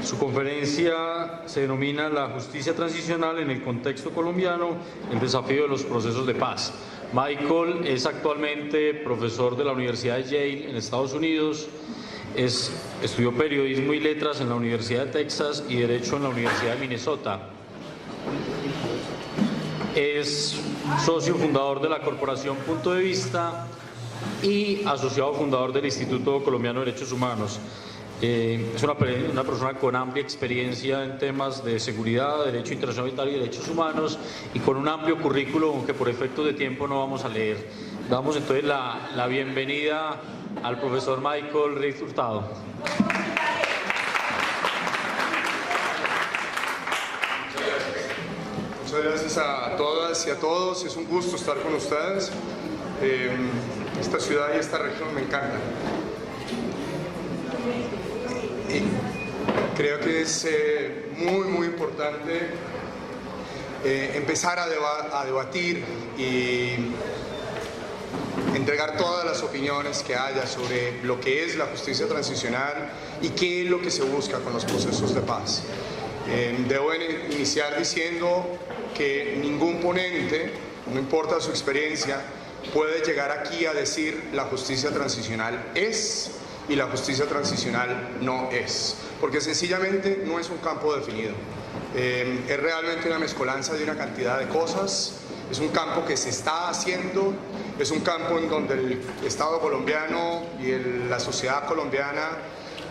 Su conferencia se denomina La justicia transicional en el contexto colombiano, el desafío de los procesos de paz. Michael es actualmente profesor de la Universidad de Yale en Estados Unidos, estudió periodismo y letras en la Universidad de Texas y derecho en la Universidad de Minnesota. Es socio fundador de la corporación Punto de Vista y asociado fundador del Instituto Colombiano de Derechos Humanos. Es una persona con amplia experiencia en temas de seguridad, derecho internacional y derechos humanos, y con un amplio currículo, aunque por efectos de tiempo no vamos a leer. Damos entonces la bienvenida al profesor Michael Reis Hurtado. Muchas gracias a todas y a todos. Es un gusto estar con ustedes. Esta ciudad y esta región me encantan. Y creo que es muy importante empezar a debatir y entregar todas las opiniones que haya sobre lo que es la justicia transicional y qué es lo que se busca con los procesos de paz. Debo iniciar diciendo que ningún ponente, no importa su experiencia, puede llegar aquí a decir la justicia transicional es y la justicia transicional no es, porque sencillamente no es un campo definido. Es realmente una mezcolanza de una cantidad de cosas, es un campo que se está haciendo, es un campo en donde el Estado colombiano y la sociedad colombiana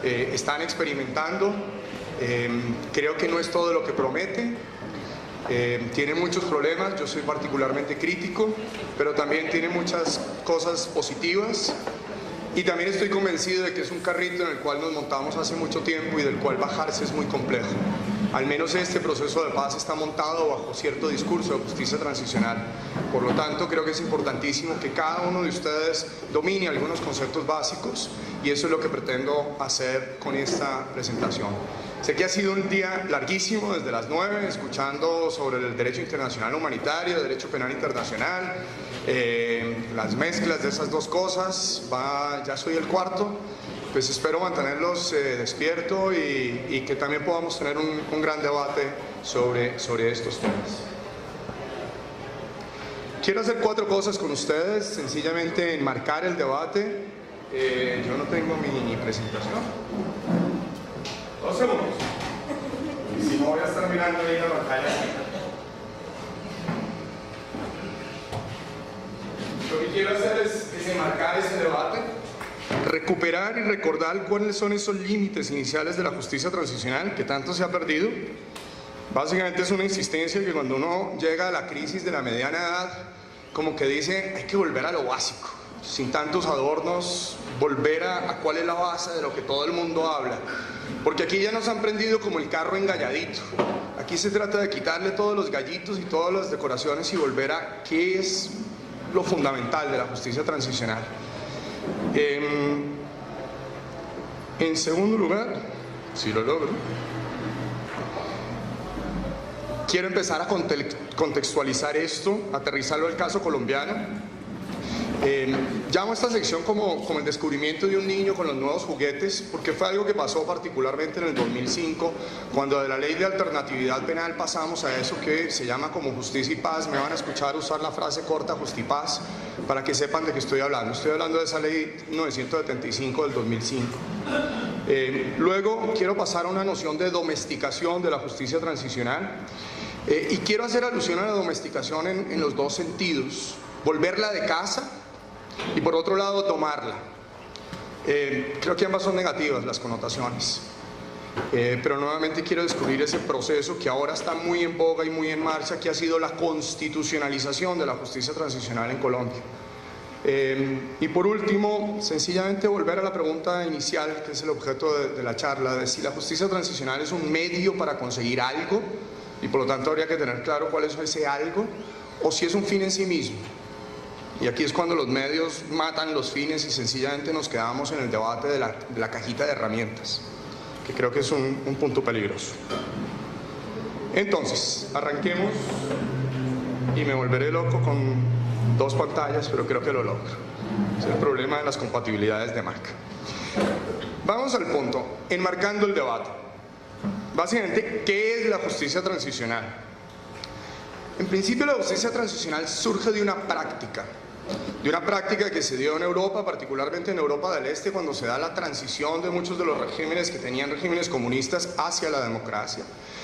están experimentando. Creo que no es todo lo que promete, tiene muchos problemas, yo soy particularmente crítico, pero también tiene muchas cosas positivas. Y también estoy convencido de que es un carrito en el cual nos montamos hace mucho tiempo y del cual bajarse es muy complejo. Al menos este proceso de paz está montado bajo cierto discurso de justicia transicional. Por lo tanto, creo que es importantísimo que cada uno de ustedes domine algunos conceptos básicos, y eso es lo que pretendo hacer con esta presentación. Sé que ha sido un día larguísimo desde las 9, escuchando sobre el derecho internacional humanitario, derecho penal internacional, las mezclas de esas dos cosas. Ya soy el cuarto, pues espero mantenerlos despiertos y que también podamos tener un gran debate sobre estos temas. Quiero hacer 4 cosas con ustedes, sencillamente enmarcar el debate. Yo no tengo mi presentación. 2 segundos. Y si no, voy a estar mirando ahí la pantalla. Lo que quiero hacer es enmarcar ese debate, recuperar y recordar cuáles son esos límites iniciales de la justicia transicional que tanto se ha perdido. Básicamente es una insistencia que cuando uno llega a la crisis de la mediana edad, como que dice, hay que volver a lo básico, sin tantos adornos, volver a cuál es la base de lo que todo el mundo habla. Porque aquí ya nos han prendido como el carro engalladito. Aquí se trata de quitarle todos los gallitos y todas las decoraciones y volver a qué es lo fundamental de la justicia transicional. En segundo lugar, si lo logro, quiero empezar a contextualizar esto, aterrizarlo al caso colombiano. Llamo a esta sección como el descubrimiento de un niño con los nuevos juguetes, porque fue algo que pasó particularmente en el 2005, cuando de la ley de alternatividad penal pasamos a eso que se llama como justicia y paz. Me van a escuchar usar la frase corta justipaz para que sepan de qué estoy hablando. Estoy hablando de esa ley 975 del 2005. Luego quiero pasar a una noción de domesticación de la justicia transicional, y quiero hacer alusión a la domesticación en los dos sentidos: volverla de casa y por otro lado tomarla. Creo que ambas son negativas las connotaciones, pero nuevamente quiero descubrir ese proceso que ahora está muy en boga y muy en marcha, que ha sido la constitucionalización de la justicia transicional en Colombia. Y por último, sencillamente volver a la pregunta inicial, que es el objeto de la charla, de si la justicia transicional es un medio para conseguir algo, y por lo tanto habría que tener claro cuál es ese algo, o si es un fin en sí mismo. Y aquí es cuando los medios matan los fines y sencillamente nos quedamos en el debate de la cajita de herramientas, que creo que es un punto peligroso. Entonces, arranquemos, y me volveré loco con 2 pantallas, pero creo que lo logro. Es el problema de las compatibilidades de Mac. Vamos al punto, enmarcando el debate. Básicamente, ¿qué es la justicia transicional? En principio, la justicia transicional surge de una práctica que se dio en Europa, particularmente en Europa del Este, cuando se da la transición de muchos de los regímenes que tenían regímenes comunistas hacia la democracia.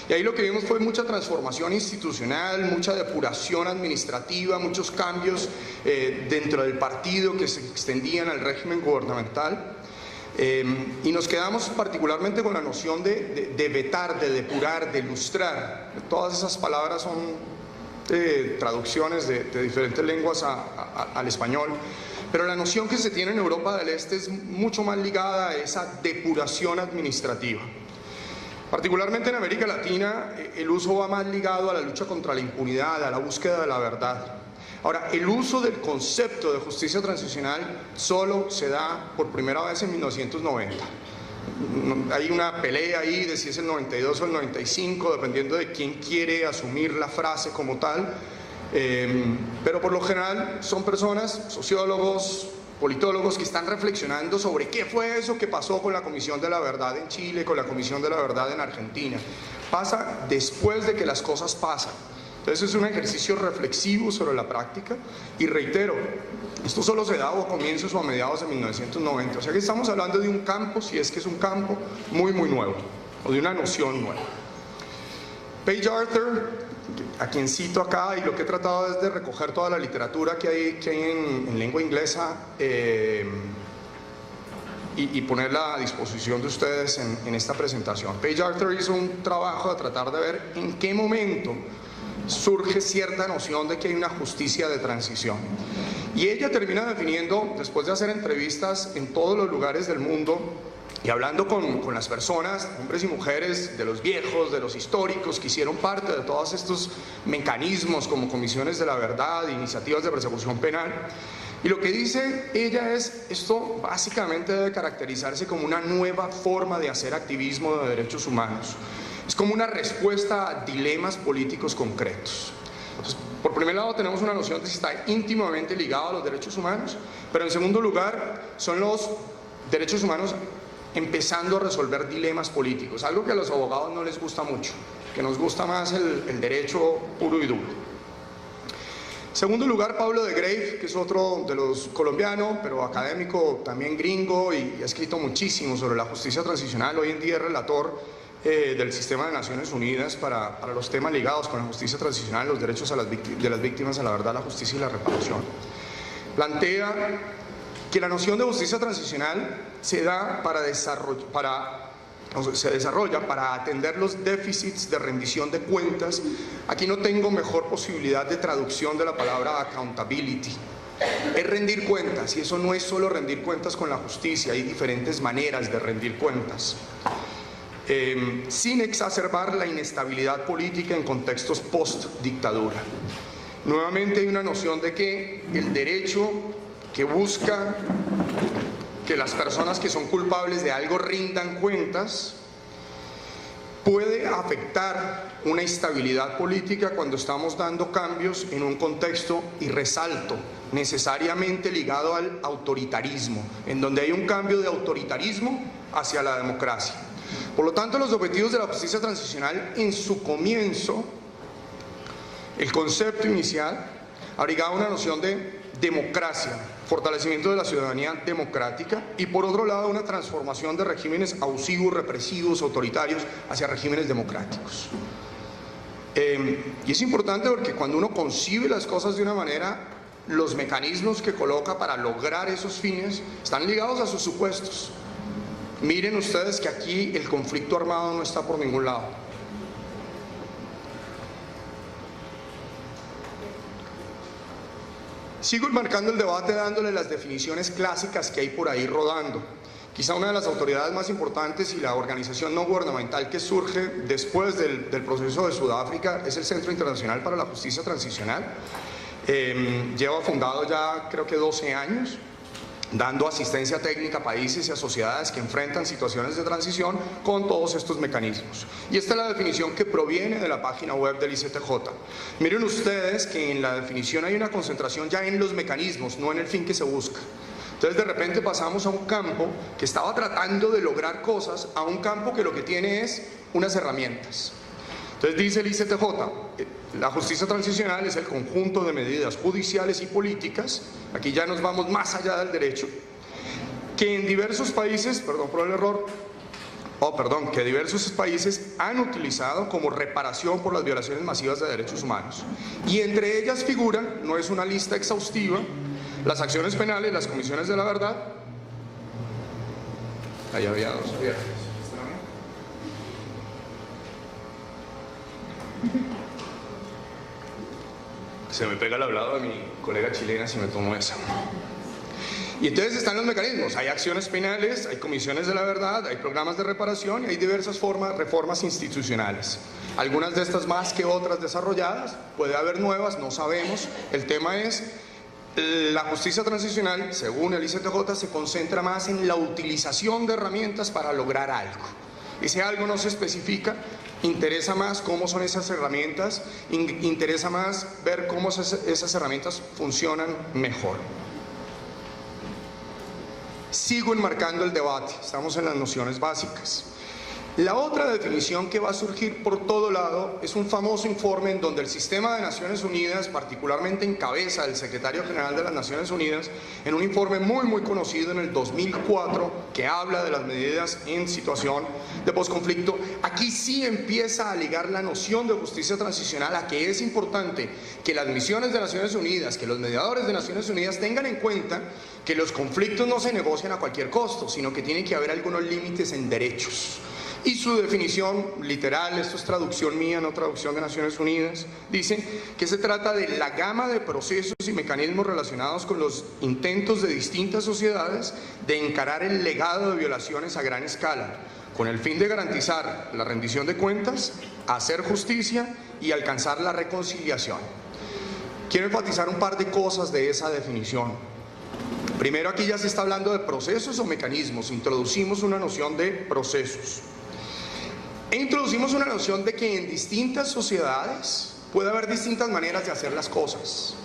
Y ahí lo que vimos fue mucha transformación institucional, mucha depuración administrativa, muchos cambios dentro del partido que se extendían al régimen gubernamental. Y nos quedamos particularmente con la noción de vetar, de depurar, de lustrar. Todas esas palabras son traducciones de diferentes lenguas al español, pero la noción que se tiene en Europa del Este es mucho más ligada a esa depuración administrativa. Particularmente en América Latina, el uso va más ligado a la lucha contra la impunidad, a la búsqueda de la verdad. Ahora, el uso del concepto de justicia transicional solo se da por primera vez en 1990. Hay una pelea ahí de si es el 92 o el 95, dependiendo de quién quiere asumir la frase como tal, pero por lo general son personas, sociólogos, politólogos, que están reflexionando sobre qué fue eso que pasó con la Comisión de la Verdad en Chile, con la Comisión de la Verdad en Argentina. Pasa después de que las cosas pasan. Entonces es un ejercicio reflexivo sobre la práctica y reitero, esto solo se da a comienzos o a mediados de 1990, o sea que estamos hablando de un campo, si es que es un campo, muy nuevo, o de una noción nueva. Paige Arthur, a quien cito acá, y lo que he tratado es de recoger toda la literatura que hay en lengua inglesa y ponerla a disposición de ustedes en esta presentación. Paige Arthur hizo un trabajo de tratar de ver en qué momento surge cierta noción de que hay una justicia de transición. Y ella termina definiendo, después de hacer entrevistas en todos los lugares del mundo y hablando con las personas, hombres y mujeres, de los viejos, de los históricos, que hicieron parte de todos estos mecanismos como comisiones de la verdad, iniciativas de persecución penal. Y lo que dice ella es, esto básicamente debe caracterizarse como una nueva forma de hacer activismo de derechos humanos. Es como una respuesta a dilemas políticos concretos. Entonces, por primer lado tenemos una noción de que está íntimamente ligado a los derechos humanos, pero en segundo lugar son los derechos humanos empezando a resolver dilemas políticos, algo que a los abogados no les gusta mucho, que nos gusta más el derecho puro y duro. En segundo lugar, Pablo de Grave, que es otro de los colombianos, pero académico también gringo y ha escrito muchísimo sobre la justicia transicional, hoy en día es relator del sistema de Naciones Unidas para los temas ligados con la justicia transicional, los derechos de las víctimas a la verdad, la justicia y la reparación. Plantea que la noción de justicia transicional se desarrolla para atender los déficits de rendición de cuentas. Aquí no tengo mejor posibilidad de traducción de la palabra accountability. Es rendir cuentas, y eso no es solo rendir cuentas con la justicia, hay diferentes maneras de rendir cuentas. Sin exacerbar la inestabilidad política en contextos post-dictadura. Nuevamente hay una noción de que el derecho que busca que las personas que son culpables de algo rindan cuentas puede afectar una estabilidad política cuando estamos dando cambios en un contexto, y resalto, necesariamente ligado al autoritarismo, en donde hay un cambio de autoritarismo hacia la democracia. Por lo tanto, los objetivos de la justicia transicional en su comienzo, el concepto inicial, abrigaba una noción de democracia, fortalecimiento de la ciudadanía democrática y por otro lado una transformación de regímenes abusivos, represivos, autoritarios hacia regímenes democráticos. Y es importante porque cuando uno concibe las cosas de una manera, los mecanismos que coloca para lograr esos fines están ligados a sus supuestos. Miren ustedes que aquí el conflicto armado no está por ningún lado. Sigo marcando el debate dándole las definiciones clásicas que hay por ahí rodando. Quizá una de las autoridades más importantes y la organización no gubernamental que surge después del proceso de Sudáfrica es el Centro Internacional para la Justicia Transicional. Lleva fundado ya creo que 12 años, dando asistencia técnica a países y a sociedades que enfrentan situaciones de transición con todos estos mecanismos. Y esta es la definición que proviene de la página web del ICTJ. Miren ustedes que en la definición hay una concentración ya en los mecanismos, no en el fin que se busca. Entonces de repente pasamos a un campo que estaba tratando de lograr cosas, a un campo que lo que tiene es unas herramientas. Entonces dice el ICTJ, la justicia transicional es el conjunto de medidas judiciales y políticas, aquí ya nos vamos más allá del derecho, que en diversos países, que diversos países han utilizado como reparación por las violaciones masivas de derechos humanos. Y entre ellas figuran, no es una lista exhaustiva, las acciones penales, las comisiones de la verdad. Ahí había dos. Se me pega el hablado de mi colega chilena si me tomo esa. Y entonces están los mecanismos, hay acciones penales, hay comisiones de la verdad, hay programas de reparación y hay diversas reformas institucionales. Algunas de estas más que otras desarrolladas, puede haber nuevas, no sabemos. El tema es, la justicia transicional, según el ICTJ, se concentra más en la utilización de herramientas para lograr algo. Ese algo no se especifica, interesa más cómo son esas herramientas, interesa más ver cómo esas herramientas funcionan mejor. Sigo enmarcando el debate, estamos en las nociones básicas. La otra definición que va a surgir por todo lado es un famoso informe en donde el sistema de Naciones Unidas, particularmente en cabeza del secretario general de las Naciones Unidas, en un informe muy conocido en el 2004 que habla de las medidas en situación de posconflicto, aquí sí empieza a ligar la noción de justicia transicional a que es importante que las misiones de Naciones Unidas, que los mediadores de Naciones Unidas tengan en cuenta que los conflictos no se negocian a cualquier costo, sino que tiene que haber algunos límites en derechos. Y su definición literal, esto es traducción mía, no traducción de Naciones Unidas, dice que se trata de la gama de procesos y mecanismos relacionados con los intentos de distintas sociedades de encarar el legado de violaciones a gran escala, con el fin de garantizar la rendición de cuentas, hacer justicia y alcanzar la reconciliación. Quiero enfatizar un par de cosas de esa definición. Primero, aquí ya se está hablando de procesos o mecanismos, introducimos una noción de procesos. E introducimos una noción de que en distintas sociedades puede haber distintas maneras de hacer las cosas.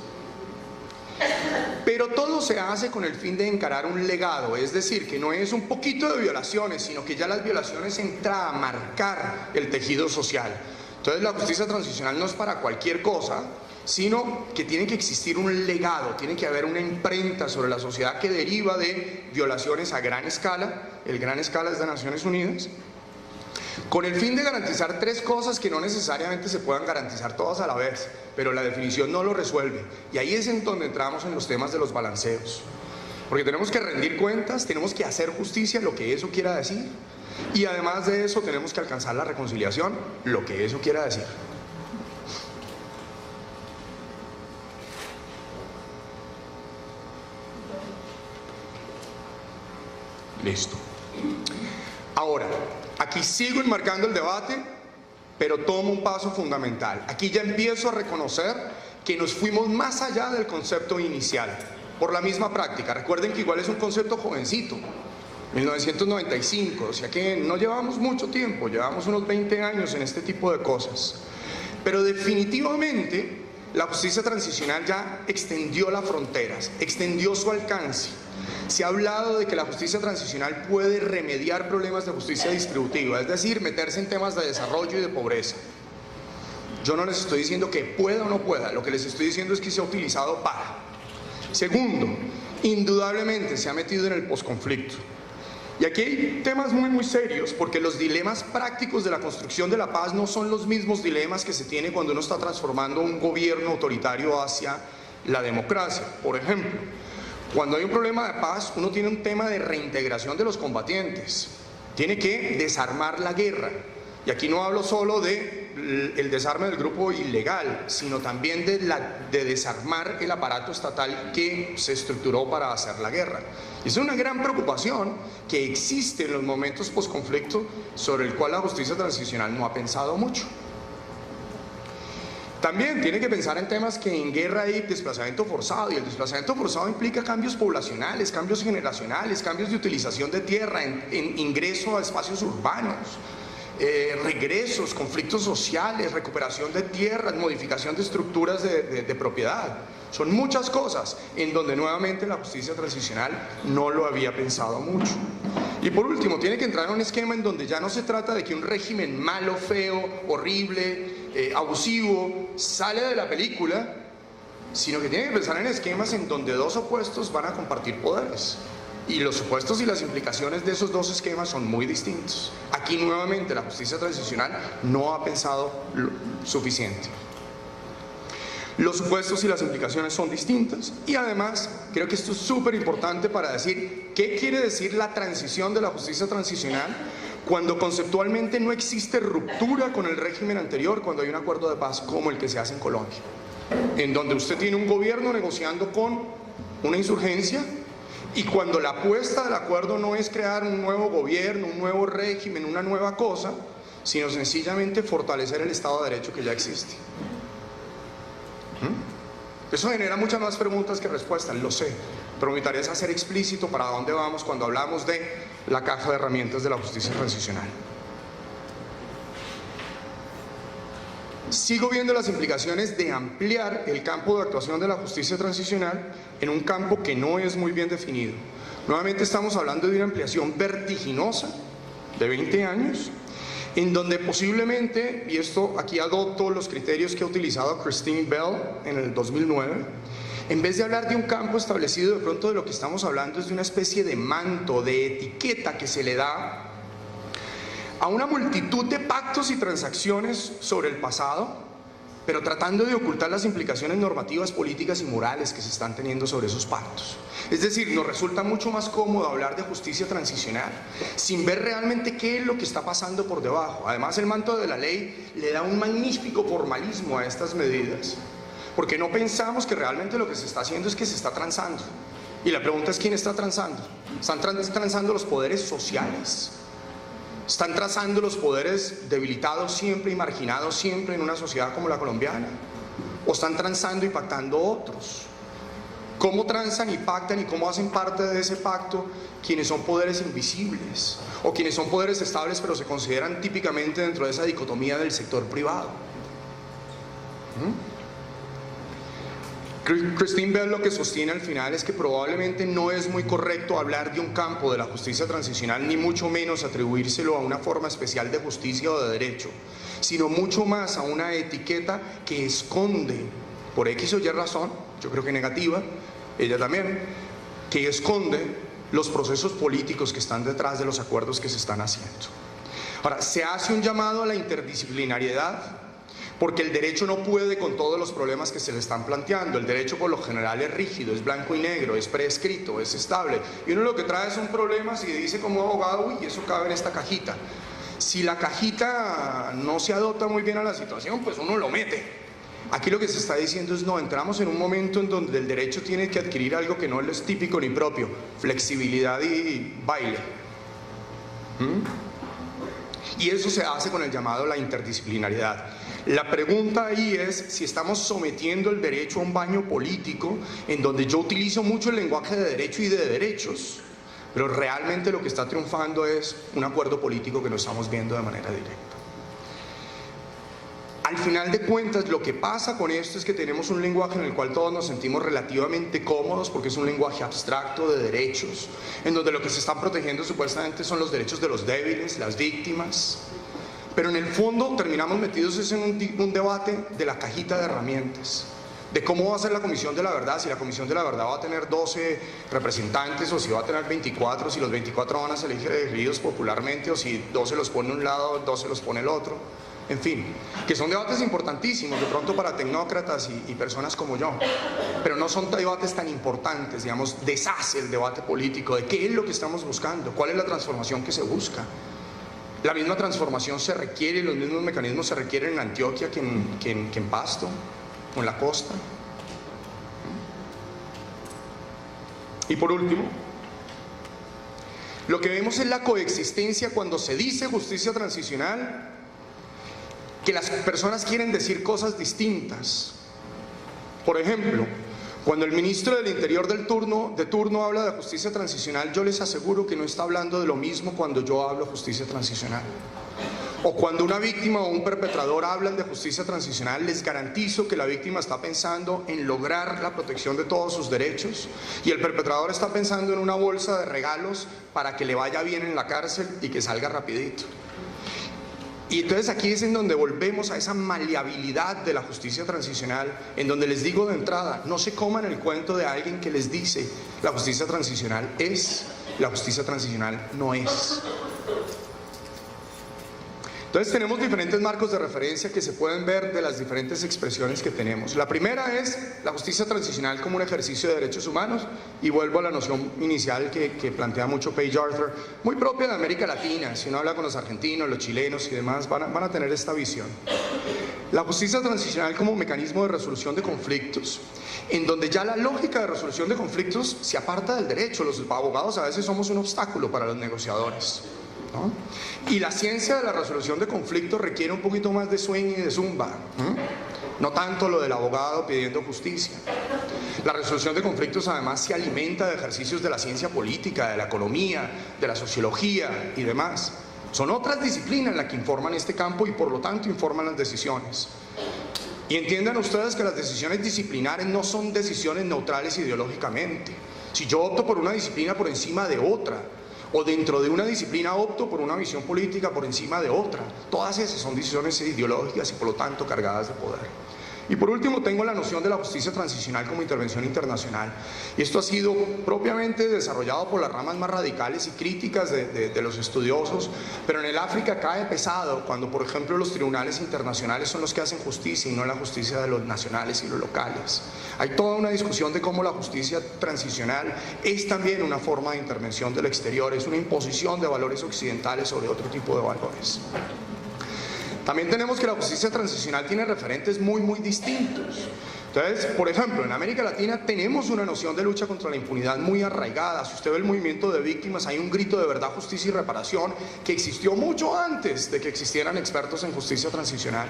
Pero todo se hace con el fin de encarar un legado, es decir, que no es un poquito de violaciones, sino que ya las violaciones entran a marcar el tejido social. Entonces la justicia transicional no es para cualquier cosa, sino que tiene que existir un legado, tiene que haber una imprenta sobre la sociedad que deriva de violaciones a gran escala, el gran escala es de Naciones Unidas, con el fin de garantizar tres cosas que no necesariamente se puedan garantizar todas a la vez, pero la definición no lo resuelve. Y ahí es en donde entramos en los temas de los balanceos. Porque tenemos que rendir cuentas, tenemos que hacer justicia, lo que eso quiera decir. Y además de eso tenemos que alcanzar la reconciliación, lo que eso quiera decir. Listo. Ahora, aquí sigo enmarcando el debate, pero tomo un paso fundamental. Aquí ya empiezo a reconocer que nos fuimos más allá del concepto inicial, por la misma práctica. Recuerden que igual es un concepto jovencito, 1995, o sea que no llevamos mucho tiempo, llevamos unos 20 años en este tipo de cosas. Pero definitivamente la justicia transicional ya extendió las fronteras, extendió su alcance. Se ha hablado de que la justicia transicional puede remediar problemas de justicia distributiva, es decir, meterse en temas de desarrollo y de pobreza. Yo no les estoy diciendo que pueda o no pueda, lo que les estoy diciendo es que se ha utilizado para. Segundo, indudablemente se ha metido en el posconflicto. Y aquí hay temas muy serios, porque los dilemas prácticos de la construcción de la paz no son los mismos dilemas que se tiene cuando uno está transformando un gobierno autoritario hacia la democracia. Por ejemplo, cuando hay un problema de paz, uno tiene un tema de reintegración de los combatientes. Tiene que desarmar la guerra. Y aquí no hablo solo del desarme del grupo ilegal, sino también de desarmar el aparato estatal que se estructuró para hacer la guerra. Y es una gran preocupación que existe en los momentos posconflicto, sobre el cual la justicia transicional no ha pensado mucho. También tiene que pensar en temas que en guerra hay desplazamiento forzado, y el desplazamiento forzado implica cambios poblacionales, cambios generacionales, cambios de utilización de tierra, en ingreso a espacios urbanos, regresos, conflictos sociales, recuperación de tierras, modificación de estructuras de propiedad. Son muchas cosas en donde nuevamente la justicia transicional no lo había pensado mucho. Y por último, tiene que entrar en un esquema en donde ya no se trata de que un régimen malo, feo, horrible, abusivo, sale de la película, sino que tiene que pensar en esquemas en donde dos opuestos van a compartir poderes. Y los supuestos y las implicaciones de esos dos esquemas son muy distintos. Aquí nuevamente la justicia transicional no ha pensado lo suficiente. Los supuestos y las implicaciones son distintas y además creo que esto es súper importante para decir qué quiere decir la transición de la justicia transicional cuando conceptualmente no existe ruptura con el régimen anterior, cuando hay un acuerdo de paz como el que se hace en Colombia, en donde usted tiene un gobierno negociando con una insurgencia y cuando la apuesta del acuerdo no es crear un nuevo gobierno, un nuevo régimen, una nueva cosa, sino sencillamente fortalecer el Estado de Derecho que ya existe. Eso genera muchas más preguntas que respuestas, lo sé, pero mi tarea es hacer explícito para dónde vamos cuando hablamos de la caja de herramientas de la justicia transicional. Sigo viendo las implicaciones de ampliar el campo de actuación de la justicia transicional en un campo que no es muy bien definido. Nuevamente estamos hablando de una ampliación vertiginosa de 20 años, en donde posiblemente, y esto aquí adopto los criterios que ha utilizado Christine Bell en el 2009, en vez de hablar de un campo establecido, de pronto de lo que estamos hablando es de una especie de manto, de etiqueta que se le da a una multitud de pactos y transacciones sobre el pasado, pero tratando de ocultar las implicaciones normativas, políticas y morales que se están teniendo sobre esos pactos. Es decir, nos resulta mucho más cómodo hablar de justicia transicional sin ver realmente qué es lo que está pasando por debajo. Además, el manto de la ley le da un magnífico formalismo a estas medidas, porque no pensamos que realmente lo que se está haciendo es que se está transando. Y la pregunta es, ¿quién está transando? ¿Están transando los poderes sociales? ¿Están trazando los poderes debilitados siempre y marginados siempre en una sociedad como la colombiana? ¿O están transando y pactando otros? ¿Cómo transan y pactan y cómo hacen parte de ese pacto quienes son poderes invisibles? O quienes son poderes estables pero se consideran típicamente dentro de esa dicotomía del sector privado. Christine Bell lo que sostiene al final es que probablemente no es muy correcto hablar de un campo de la justicia transicional, ni mucho menos atribuírselo a una forma especial de justicia o de derecho, sino mucho más a una etiqueta que esconde, por X o Y razón, yo creo que negativa, ella también, que esconde los procesos políticos que están detrás de los acuerdos que se están haciendo. Ahora, se hace un llamado a la interdisciplinariedad, porque el derecho no puede con todos los problemas que se le están planteando. El derecho por lo general es rígido, es blanco y negro, es prescrito, es estable. Y uno lo que trae son problemas y dice como abogado, uy, eso cabe en esta cajita. Si la cajita no se adopta muy bien a la situación, pues uno lo mete. Aquí lo que se está diciendo es, no, entramos en un momento en donde el derecho tiene que adquirir algo que no es típico ni propio, flexibilidad y baile. Y eso se hace con el llamado a la interdisciplinariedad. La pregunta ahí es si estamos sometiendo el derecho a un baño político en donde yo utilizo mucho el lenguaje de derecho y de derechos, pero realmente lo que está triunfando es un acuerdo político que no estamos viendo de manera directa. Al final de cuentas, lo que pasa con esto es que tenemos un lenguaje en el cual todos nos sentimos relativamente cómodos porque es un lenguaje abstracto de derechos, en donde lo que se están protegiendo supuestamente son los derechos de los débiles, las víctimas. Pero en el fondo terminamos metidos en un debate de la cajita de herramientas, de cómo va a ser la Comisión de la Verdad, si la Comisión de la Verdad va a tener 12 representantes o si va a tener 24, si los 24 van a ser elegidos popularmente o si 12 los pone un lado, 12 los pone el otro. En fin, que son debates importantísimos de pronto para tecnócratas y personas como yo, pero no son debates tan importantes, digamos, deshace el debate político de qué es lo que estamos buscando, cuál es la transformación que se busca. La misma transformación se requiere y los mismos mecanismos se requieren en Antioquia que en Pasto o en la costa. Y por último, lo que vemos es la coexistencia cuando se dice justicia transicional, que las personas quieren decir cosas distintas. Por ejemplo, cuando el ministro del Interior de turno habla de justicia transicional, yo les aseguro que no está hablando de lo mismo cuando yo hablo de justicia transicional. o cuando una víctima o un perpetrador hablan de justicia transicional, les garantizo que la víctima está pensando en lograr la protección de todos sus derechos y el perpetrador está pensando en una bolsa de regalos para que le vaya bien en la cárcel y que salga rapidito. Y entonces aquí es en donde volvemos a esa maleabilidad de la justicia transicional, en donde les digo de entrada, no se coman el cuento de alguien que les dice la justicia transicional es, la justicia transicional no es. Entonces tenemos diferentes marcos de referencia que se pueden ver de las diferentes expresiones que tenemos. La primera es la justicia transicional como un ejercicio de derechos humanos, y vuelvo a la noción inicial que plantea mucho Paige Arthur, muy propia de América Latina. Si uno habla con los argentinos, los chilenos y demás, van a tener esta visión. La justicia transicional como mecanismo de resolución de conflictos, en donde ya la lógica de resolución de conflictos se aparta del derecho. Los abogados a veces somos un obstáculo para los negociadores, ¿no? Y la ciencia de la resolución de conflictos requiere un poquito más de swing y de zumba, no tanto lo del abogado pidiendo justicia. La resolución de conflictos además se alimenta de ejercicios de la ciencia política, de la economía, de la sociología y demás. Son otras disciplinas las que informan este campo y por lo tanto informan las decisiones. Y entiendan ustedes que las decisiones disciplinares no son decisiones neutrales ideológicamente. Si yo opto por una disciplina por encima de otra, o dentro de una disciplina opto por una visión política por encima de otra, todas esas son decisiones ideológicas y por lo tanto cargadas de poder. Y por último tengo la noción de la justicia transicional como intervención internacional, y esto ha sido propiamente desarrollado por las ramas más radicales y críticas de los estudiosos, pero en el África cae pesado cuando por ejemplo los tribunales internacionales son los que hacen justicia y no la justicia de los nacionales y los locales. Hay toda una discusión de cómo la justicia transicional es también una forma de intervención del exterior, es una imposición de valores occidentales sobre otro tipo de valores. También tenemos que la justicia transicional tiene referentes muy distintos. Entonces, por ejemplo, en América Latina tenemos una noción de lucha contra la impunidad muy arraigada. Si usted ve el movimiento de víctimas, hay un grito de verdad, justicia y reparación que existió mucho antes de que existieran expertos en justicia transicional.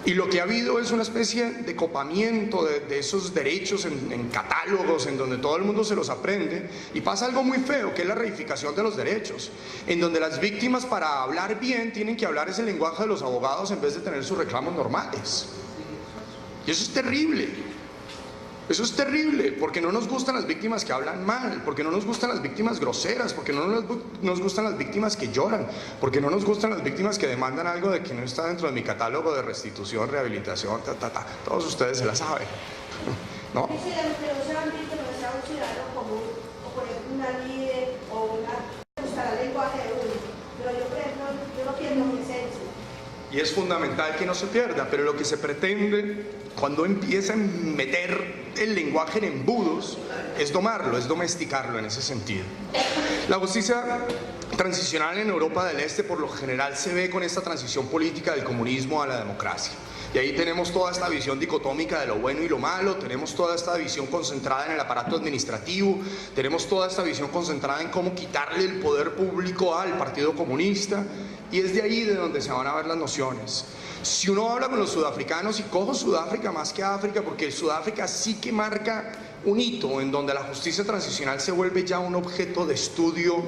Y lo que ha habido es una especie de copamiento de esos derechos en catálogos en donde todo el mundo se los aprende, y pasa algo muy feo que es la reificación de los derechos, en donde las víctimas para hablar bien tienen que hablar ese lenguaje de los abogados en vez de tener sus reclamos normales. Y eso es terrible. Eso es terrible, porque no nos gustan las víctimas que hablan mal, porque no nos gustan las víctimas groseras, porque no nos gustan las víctimas que lloran, porque no nos gustan las víctimas que demandan algo de que no está dentro de mi catálogo de restitución, rehabilitación, Todos ustedes se la saben, ¿no? Sí, pero ese ámbito no sea un ciudadano común, o por ejemplo una líder, o buscar el lenguaje de uno. Pero yo, por ejemplo, yo no pierdo mi esencia. Y es fundamental que no se pierda, pero lo que se pretende cuando empieza a meter el lenguaje en embudos es domarlo, es domesticarlo en ese sentido. La justicia transicional en Europa del Este por lo general se ve con esta transición política del comunismo a la democracia. Y ahí tenemos toda esta visión dicotómica de lo bueno y lo malo, tenemos toda esta visión concentrada en el aparato administrativo, tenemos toda esta visión concentrada en cómo quitarle el poder público al Partido Comunista, y es de ahí de donde se van a ver las nociones. Si uno habla con los sudafricanos, y cojo Sudáfrica más que África, porque Sudáfrica sí que marca un hito en donde la justicia transicional se vuelve ya un objeto de estudio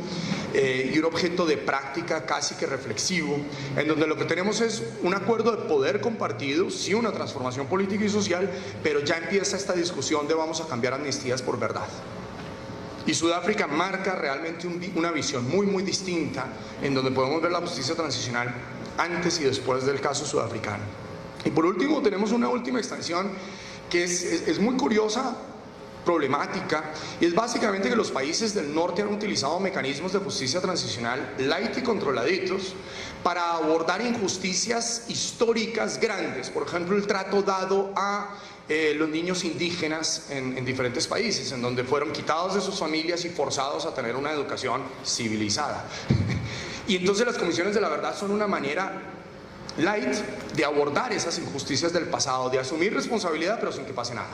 y un objeto de práctica casi que reflexivo, en donde lo que tenemos es un acuerdo de poder compartido, sí, una transformación política y social, pero ya empieza esta discusión de vamos a cambiar amnistías por verdad. Y Sudáfrica marca realmente una visión muy distinta, en donde podemos ver la justicia transicional antes y después del caso sudafricano. Y por último tenemos una última extensión que es muy curiosa, problemática, y es básicamente que los países del norte han utilizado mecanismos de justicia transicional light y controladitos para abordar injusticias históricas grandes. Por ejemplo, el trato dado a los niños indígenas en diferentes países, en donde fueron quitados de sus familias y forzados a tener una educación civilizada. Y entonces las comisiones de la verdad son una manera light de abordar esas injusticias del pasado, de asumir responsabilidad pero sin que pase nada,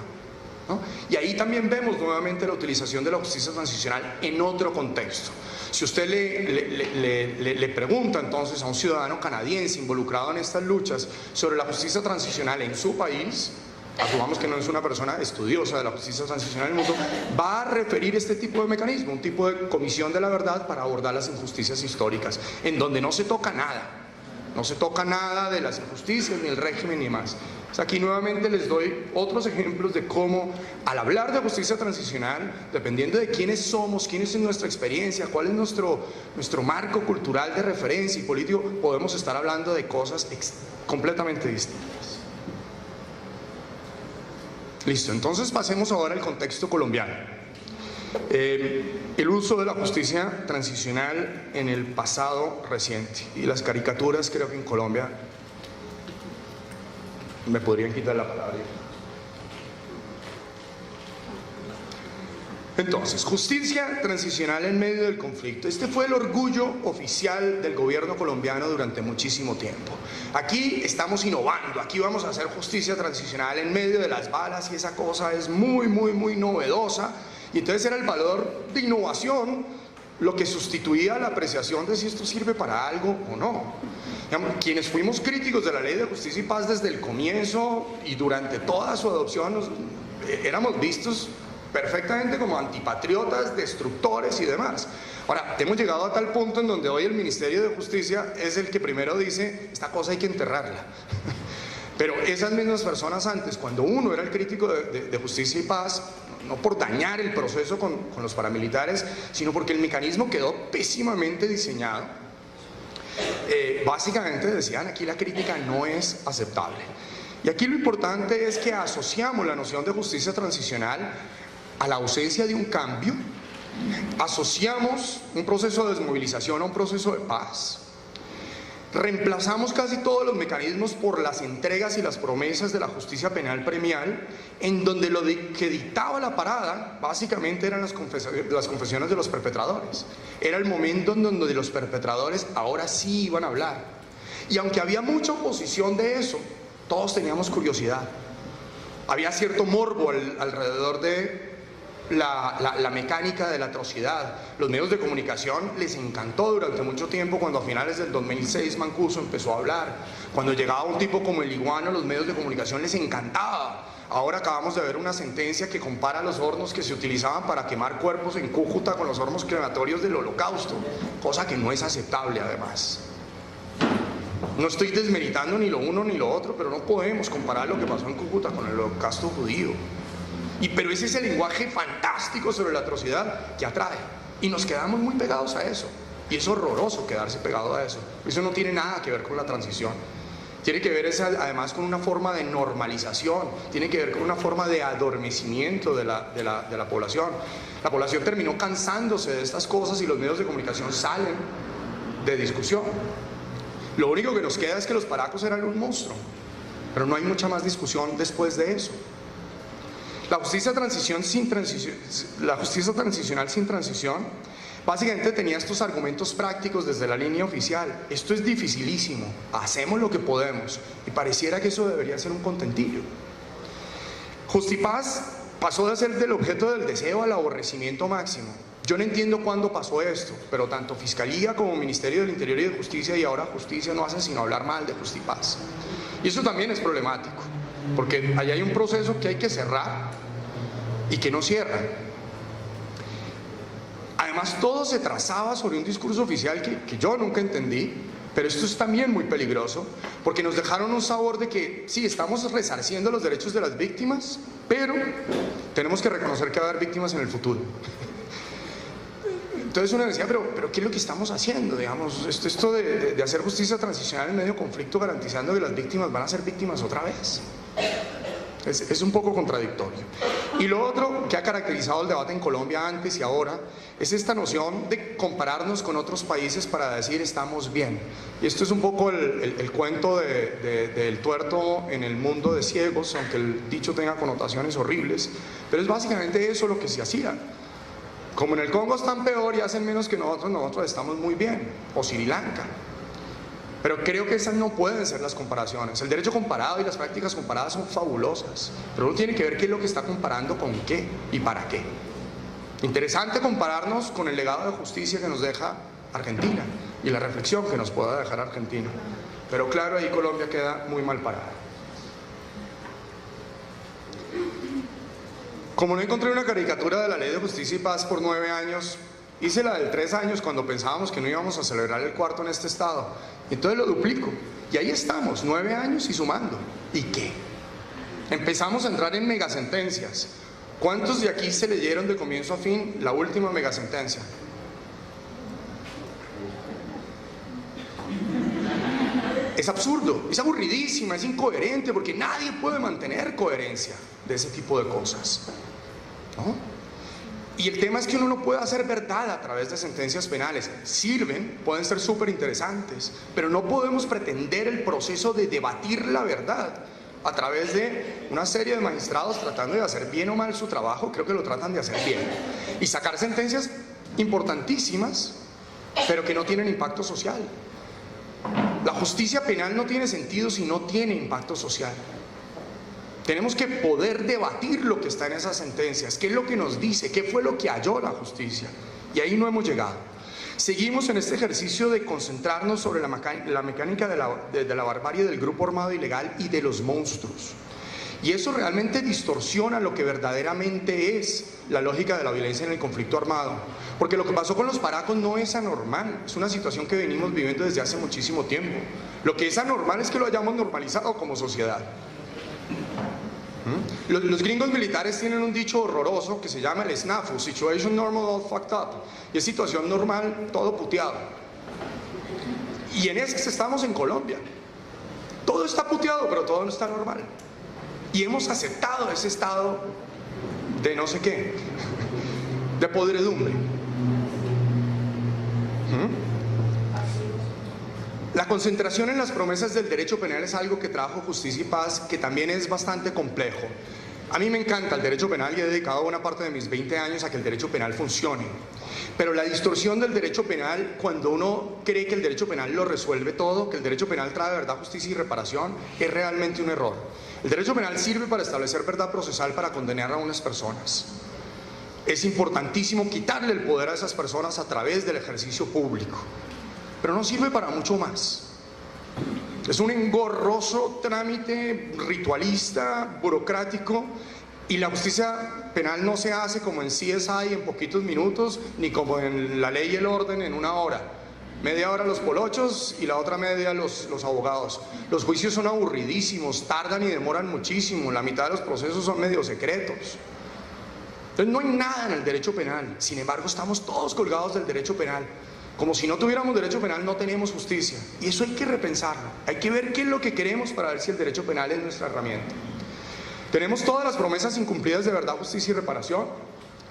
¿no? Y ahí también vemos nuevamente la utilización de la justicia transicional en otro contexto. Si usted le pregunta entonces a un ciudadano canadiense involucrado en estas luchas sobre la justicia transicional en su país, asumamos que no es una persona estudiosa de la justicia transicional en el mundo, va a referir este tipo de mecanismo, un tipo de comisión de la verdad para abordar las injusticias históricas, en donde no se toca nada. no se toca nada de las injusticias, ni el régimen, ni más. O sea, aquí nuevamente les doy otros ejemplos de cómo, al hablar de justicia transicional, dependiendo de quiénes somos, quién es nuestra experiencia, cuál es nuestro marco cultural de referencia y político, podemos estar hablando de cosas completamente distintas. Listo, entonces pasemos ahora al contexto colombiano. El uso de la justicia transicional en el pasado reciente y las caricaturas, creo que en Colombia me podrían quitar la palabra. Entonces, justicia transicional en medio del conflicto. Este fue el orgullo oficial del gobierno colombiano durante muchísimo tiempo. Aquí estamos innovando, aquí vamos a hacer justicia transicional en medio de las balas y esa cosa es muy, muy, muy novedosa. Y entonces era el valor de innovación lo que sustituía la apreciación de si esto sirve para algo o no. Digamos, quienes fuimos críticos de la Ley de Justicia y Paz desde el comienzo y durante toda su adopción éramos vistos perfectamente como antipatriotas, destructores y demás. Ahora, hemos llegado a tal punto en donde hoy el Ministerio de Justicia es el que primero dice, esta cosa hay que enterrarla. Pero esas mismas personas antes, cuando uno era el crítico de Justicia y Paz, no por dañar el proceso con los paramilitares, sino porque el mecanismo quedó pésimamente diseñado, básicamente decían, aquí la crítica no es aceptable. Y aquí lo importante es que asociamos la noción de justicia transicional a la ausencia de un cambio, asociamos un proceso de desmovilización a un proceso de paz, reemplazamos casi todos los mecanismos por las entregas y las promesas de la justicia penal premial, en donde lo que dictaba la parada básicamente eran las confesiones de los perpetradores. Era el momento en donde los perpetradores ahora sí iban a hablar. Y aunque había mucha oposición de eso, todos teníamos curiosidad. Había cierto morbo alrededor de la mecánica de la atrocidad. Los medios de comunicación les encantó durante mucho tiempo cuando a finales del 2006 Mancuso empezó a hablar. Cuando llegaba un tipo como el Iguano, los medios de comunicación les encantaba. Ahora acabamos de ver una sentencia que compara los hornos que se utilizaban para quemar cuerpos en Cúcuta con los hornos crematorios del Holocausto, cosa que no es aceptable además. No estoy desmeritando ni lo uno ni lo otro, pero no podemos comparar lo que pasó en Cúcuta con el Holocausto judío. Pero ese es el lenguaje fantástico sobre la atrocidad que atrae. Y nos quedamos muy pegados a eso. Y es horroroso quedarse pegado a eso. Eso no tiene nada que ver con la transición. Tiene que ver además con una forma de normalización. Tiene que ver con una forma de adormecimiento de la población. La población terminó cansándose de estas cosas y los medios de comunicación salen de discusión. Lo único que nos queda es que los paracos eran un monstruo. Pero no hay mucha más discusión después de eso. La justicia transicional sin transición básicamente tenía estos argumentos prácticos desde la línea oficial. Esto es dificilísimo, hacemos lo que podemos, y pareciera que eso debería ser un contentillo. Justipaz pasó de ser del objeto del deseo al aborrecimiento máximo. Yo no entiendo cuándo pasó esto, pero tanto Fiscalía como Ministerio del Interior y de Justicia y ahora Justicia no hacen sino hablar mal de Justipaz. Y eso también es problemático, porque allá hay un proceso que hay que cerrar y que no cierran. Además, todo se trazaba sobre un discurso oficial que yo nunca entendí, pero esto es también muy peligroso, porque nos dejaron un sabor de que sí, estamos resarciendo los derechos de las víctimas, pero tenemos que reconocer que va a haber víctimas en el futuro. Entonces uno decía, pero ¿qué es lo que estamos haciendo? Digamos, esto de hacer justicia transicional en medio de conflicto garantizando que las víctimas van a ser víctimas otra vez. Es un poco contradictorio. Y lo otro que ha caracterizado el debate en Colombia antes y ahora es esta noción de compararnos con otros países para decir estamos bien. Y esto es un poco el cuento del tuerto en el mundo de ciegos, aunque el dicho tenga connotaciones horribles, pero es básicamente eso lo que se hacía. Como en el Congo están peor y hacen menos que nosotros estamos muy bien, o Sri Lanka. Pero creo que esas no pueden ser las comparaciones. El derecho comparado y las prácticas comparadas son fabulosas, pero uno tiene que ver qué es lo que está comparando con qué y para qué. Interesante compararnos con el legado de justicia que nos deja Argentina y la reflexión que nos pueda dejar Argentina. Pero claro, ahí Colombia queda muy mal parada. Como no encontré una caricatura de la Ley de Justicia y Paz por 9 años, hice la de 3 años cuando pensábamos que no íbamos a celebrar el 4º en este estado. Entonces lo duplico. Y ahí estamos, 9 años y sumando. ¿Y qué? Empezamos a entrar en megasentencias. ¿Cuántos de aquí se leyeron de comienzo a fin la última megasentencia? Es absurdo, es aburridísima, es incoherente, porque nadie puede mantener coherencia de ese tipo de cosas, ¿no? Y el tema es que uno no puede hacer verdad a través de sentencias penales. Sirven, pueden ser súper interesantes, pero no podemos pretender el proceso de debatir la verdad a través de una serie de magistrados tratando de hacer bien o mal su trabajo. Creo que lo tratan de hacer bien, y sacar sentencias importantísimas, pero que no tienen impacto social. La justicia penal no tiene sentido si no tiene impacto social. Tenemos que poder debatir lo que está en esas sentencias, qué es lo que nos dice, qué fue lo que halló la justicia, y ahí no hemos llegado. Seguimos en este ejercicio de concentrarnos sobre la mecánica de la barbarie del grupo armado ilegal y de los monstruos, y eso realmente distorsiona lo que verdaderamente es la lógica de la violencia en el conflicto armado, porque lo que pasó con los paracos no es anormal, es una situación que venimos viviendo desde hace muchísimo tiempo. Lo que es anormal es que lo hayamos normalizado como sociedad. Los gringos militares tienen un dicho horroroso que se llama el SNAFU, Situation Normal All Fucked Up, y es situación normal, todo puteado. Y en ese estamos en Colombia. Todo está puteado, pero todo no está normal. Y hemos aceptado ese estado de no sé qué, de podredumbre. La concentración en las promesas del derecho penal es algo que trajo Justicia y Paz, que también es bastante complejo. A mí me encanta el derecho penal y he dedicado buena parte de mis 20 años a que el derecho penal funcione. Pero la distorsión del derecho penal, cuando uno cree que el derecho penal lo resuelve todo, que el derecho penal trae verdad, justicia y reparación, es realmente un error. El derecho penal sirve para establecer verdad procesal para condenar a unas personas. Es importantísimo quitarle el poder a esas personas a través del ejercicio público, pero no sirve para mucho más. Es un engorroso trámite ritualista, burocrático, y la justicia penal no se hace como en CSI en poquitos minutos, ni como en La Ley y el Orden en 1 hora. Media hora los polochos y la otra media los abogados. Los juicios son aburridísimos, tardan y demoran muchísimo, la mitad de los procesos son medio secretos. Entonces no hay nada en el derecho penal, sin embargo estamos todos colgados del derecho penal. Como si no tuviéramos derecho penal no tenemos justicia, y eso hay que repensarlo. Hay que ver qué es lo que queremos para ver si el derecho penal es nuestra herramienta. Tenemos todas las promesas incumplidas de verdad, justicia y reparación,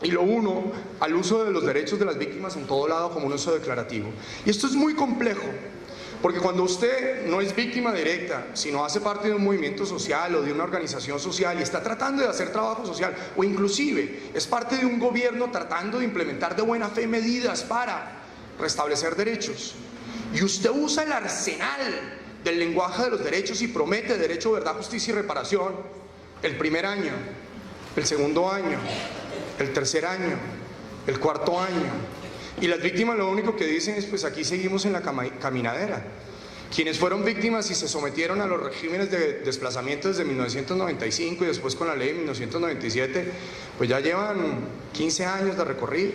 y lo uno al uso de los derechos de las víctimas en todo lado como un uso declarativo. Y esto es muy complejo, porque cuando usted no es víctima directa, sino hace parte de un movimiento social o de una organización social y está tratando de hacer trabajo social, o inclusive es parte de un gobierno tratando de implementar de buena fe medidas para restablecer derechos, y usted usa el arsenal del lenguaje de los derechos y promete derecho, verdad, justicia y reparación el primer año, el segundo año, el tercer año, el cuarto año, y las víctimas lo único que dicen es: pues aquí seguimos en la caminadera. Quienes fueron víctimas y se sometieron a los regímenes de desplazamiento desde 1995 y después con la ley de 1997, pues ya llevan 15 años de recorrido.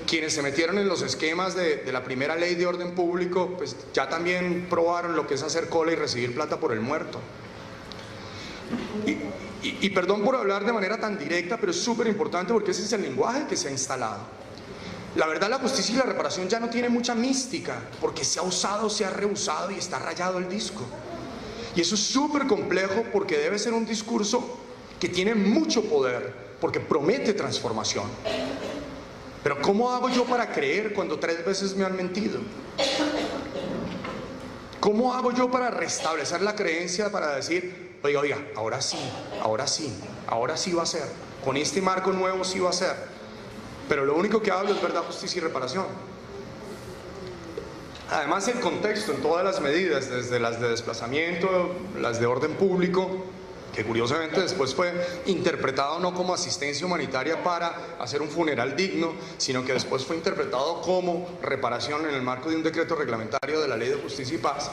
Quienes se metieron en los esquemas de la primera ley de orden público, pues ya también probaron lo que es hacer cola y recibir plata por el muerto. Y perdón por hablar de manera tan directa, pero es súper importante porque ese es el lenguaje que se ha instalado. La verdad, la justicia y la reparación ya no tiene mucha mística, porque se ha usado, se ha rehusado y está rayado el disco. Y eso es súper complejo porque debe ser un discurso que tiene mucho poder, porque promete transformación. Pero ¿cómo hago yo para creer cuando 3 veces me han mentido? ¿Cómo hago yo para restablecer la creencia, para decir: oiga, ahora sí va a ser, con este marco nuevo sí va a ser? Pero lo único que hablo es verdad, justicia y reparación. Además, el contexto en todas las medidas, desde las de desplazamiento, las de orden público, que curiosamente después fue interpretado no como asistencia humanitaria para hacer un funeral digno, sino que después fue interpretado como reparación en el marco de un decreto reglamentario de la Ley de Justicia y Paz.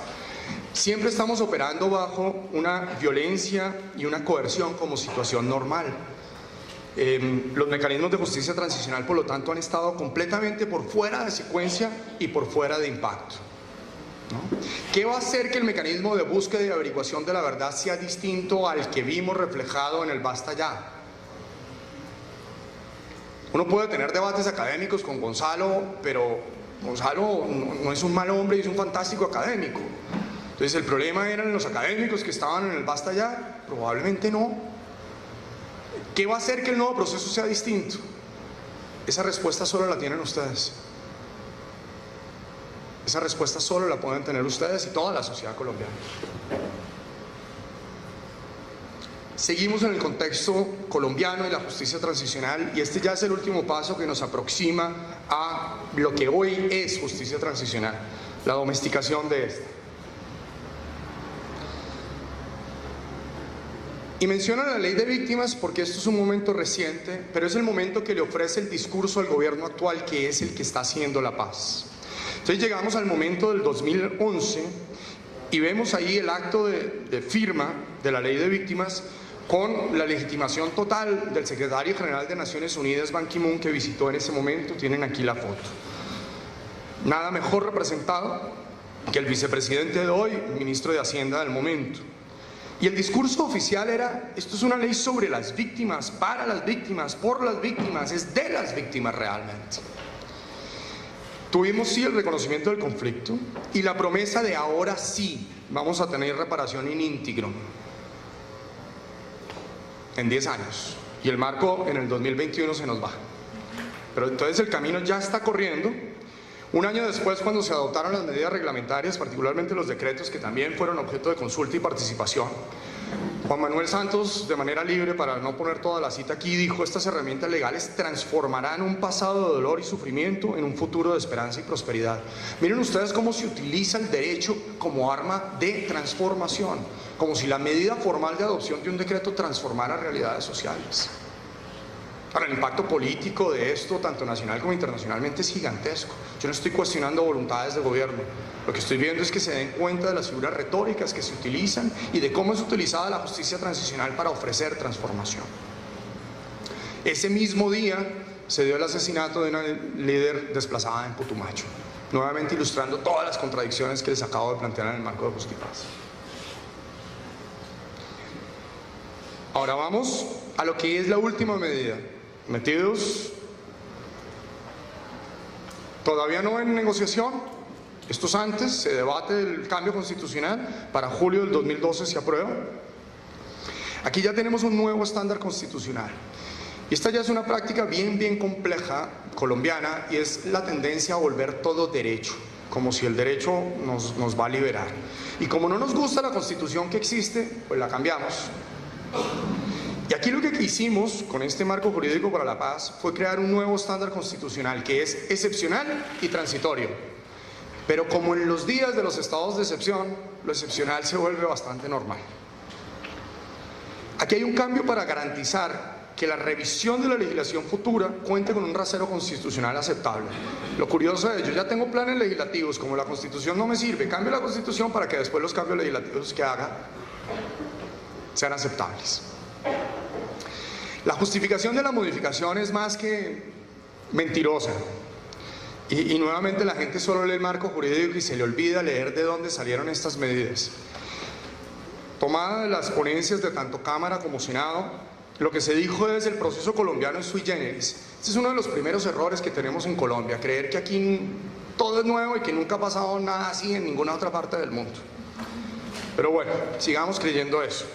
Siempre estamos operando bajo una violencia y una coerción como situación normal. Los mecanismos de justicia transicional, por lo tanto, han estado completamente por fuera de secuencia y por fuera de impacto. ¿no? ¿Qué va a hacer que el mecanismo de búsqueda y averiguación de la verdad sea distinto al que vimos reflejado en el Basta Ya? Uno puede tener debates académicos con Gonzalo, pero Gonzalo no es un mal hombre y es un fantástico académico. Entonces, ¿el problema eran los académicos que estaban en el Basta Ya? Probablemente no. ¿Qué va a hacer que el nuevo proceso sea distinto? Esa respuesta solo la tienen ustedes. Esa respuesta solo la pueden tener ustedes y toda la sociedad colombiana. Seguimos en el contexto colombiano y la justicia transicional, y este ya es el último paso que nos aproxima a lo que hoy es justicia transicional, la domesticación de esta. Y menciono la ley de víctimas porque esto es un momento reciente, pero es el momento que le ofrece el discurso al gobierno actual, que es el que está haciendo la paz. Entonces llegamos al momento del 2011 y vemos ahí el acto de firma de la ley de víctimas con la legitimación total del secretario general de Naciones Unidas, Ban Ki-moon, que visitó en ese momento. Tienen aquí la foto. Nada mejor representado que el vicepresidente de hoy, ministro de Hacienda del momento. Y el discurso oficial era: esto es una ley sobre las víctimas, para las víctimas, por las víctimas, es de las víctimas realmente. Tuvimos sí el reconocimiento del conflicto y la promesa de ahora sí vamos a tener reparación in íntegro en 10 años, y el marco en el 2021 se nos va. Pero entonces el camino ya está corriendo. Un año después, cuando se adoptaron las medidas reglamentarias, particularmente los decretos que también fueron objeto de consulta y participación, Juan Manuel Santos, de manera libre, para no poner toda la cita aquí, dijo: estas herramientas legales transformarán un pasado de dolor y sufrimiento en un futuro de esperanza y prosperidad. Miren ustedes cómo se utiliza el derecho como arma de transformación, como si la medida formal de adopción de un decreto transformara realidades sociales. Ahora, el impacto político de esto, tanto nacional como internacionalmente, es gigantesco. Yo no estoy cuestionando voluntades de gobierno. Lo que estoy viendo es que se den cuenta de las figuras retóricas que se utilizan y de cómo es utilizada la justicia transicional para ofrecer transformación. Ese mismo día se dio el asesinato de una líder desplazada en Putumayo, nuevamente ilustrando todas las contradicciones que les acabo de plantear en el marco de Justipaz. Ahora vamos a lo que es la última medida. Metidos todavía no en negociación, esto es antes, se debate el cambio constitucional, para julio del 2012 se aprueba. Aquí ya tenemos un nuevo estándar constitucional, y esta ya es una práctica bien compleja colombiana, y es la tendencia a volver todo derecho, como si el derecho nos va a liberar. Y como no nos gusta la constitución que existe, pues la cambiamos. Y aquí lo que hicimos con este marco jurídico para la paz fue crear un nuevo estándar constitucional que es excepcional y transitorio. Pero como en los días de los estados de excepción, lo excepcional se vuelve bastante normal. Aquí hay un cambio para garantizar que la revisión de la legislación futura cuente con un rasero constitucional aceptable. Lo curioso es, yo ya tengo planes legislativos, como la Constitución no me sirve, cambio la Constitución para que después los cambios legislativos que haga sean aceptables. La justificación de la modificación es más que mentirosa, y nuevamente la gente solo lee el marco jurídico y se le olvida leer de dónde salieron estas medidas. Tomada de las ponencias de tanto Cámara como Senado, lo que se dijo es: el proceso colombiano es sui generis. Este es uno de los primeros errores que tenemos en Colombia, creer que aquí todo es nuevo y que nunca ha pasado nada así en ninguna otra parte del mundo. Pero bueno, sigamos creyendo eso.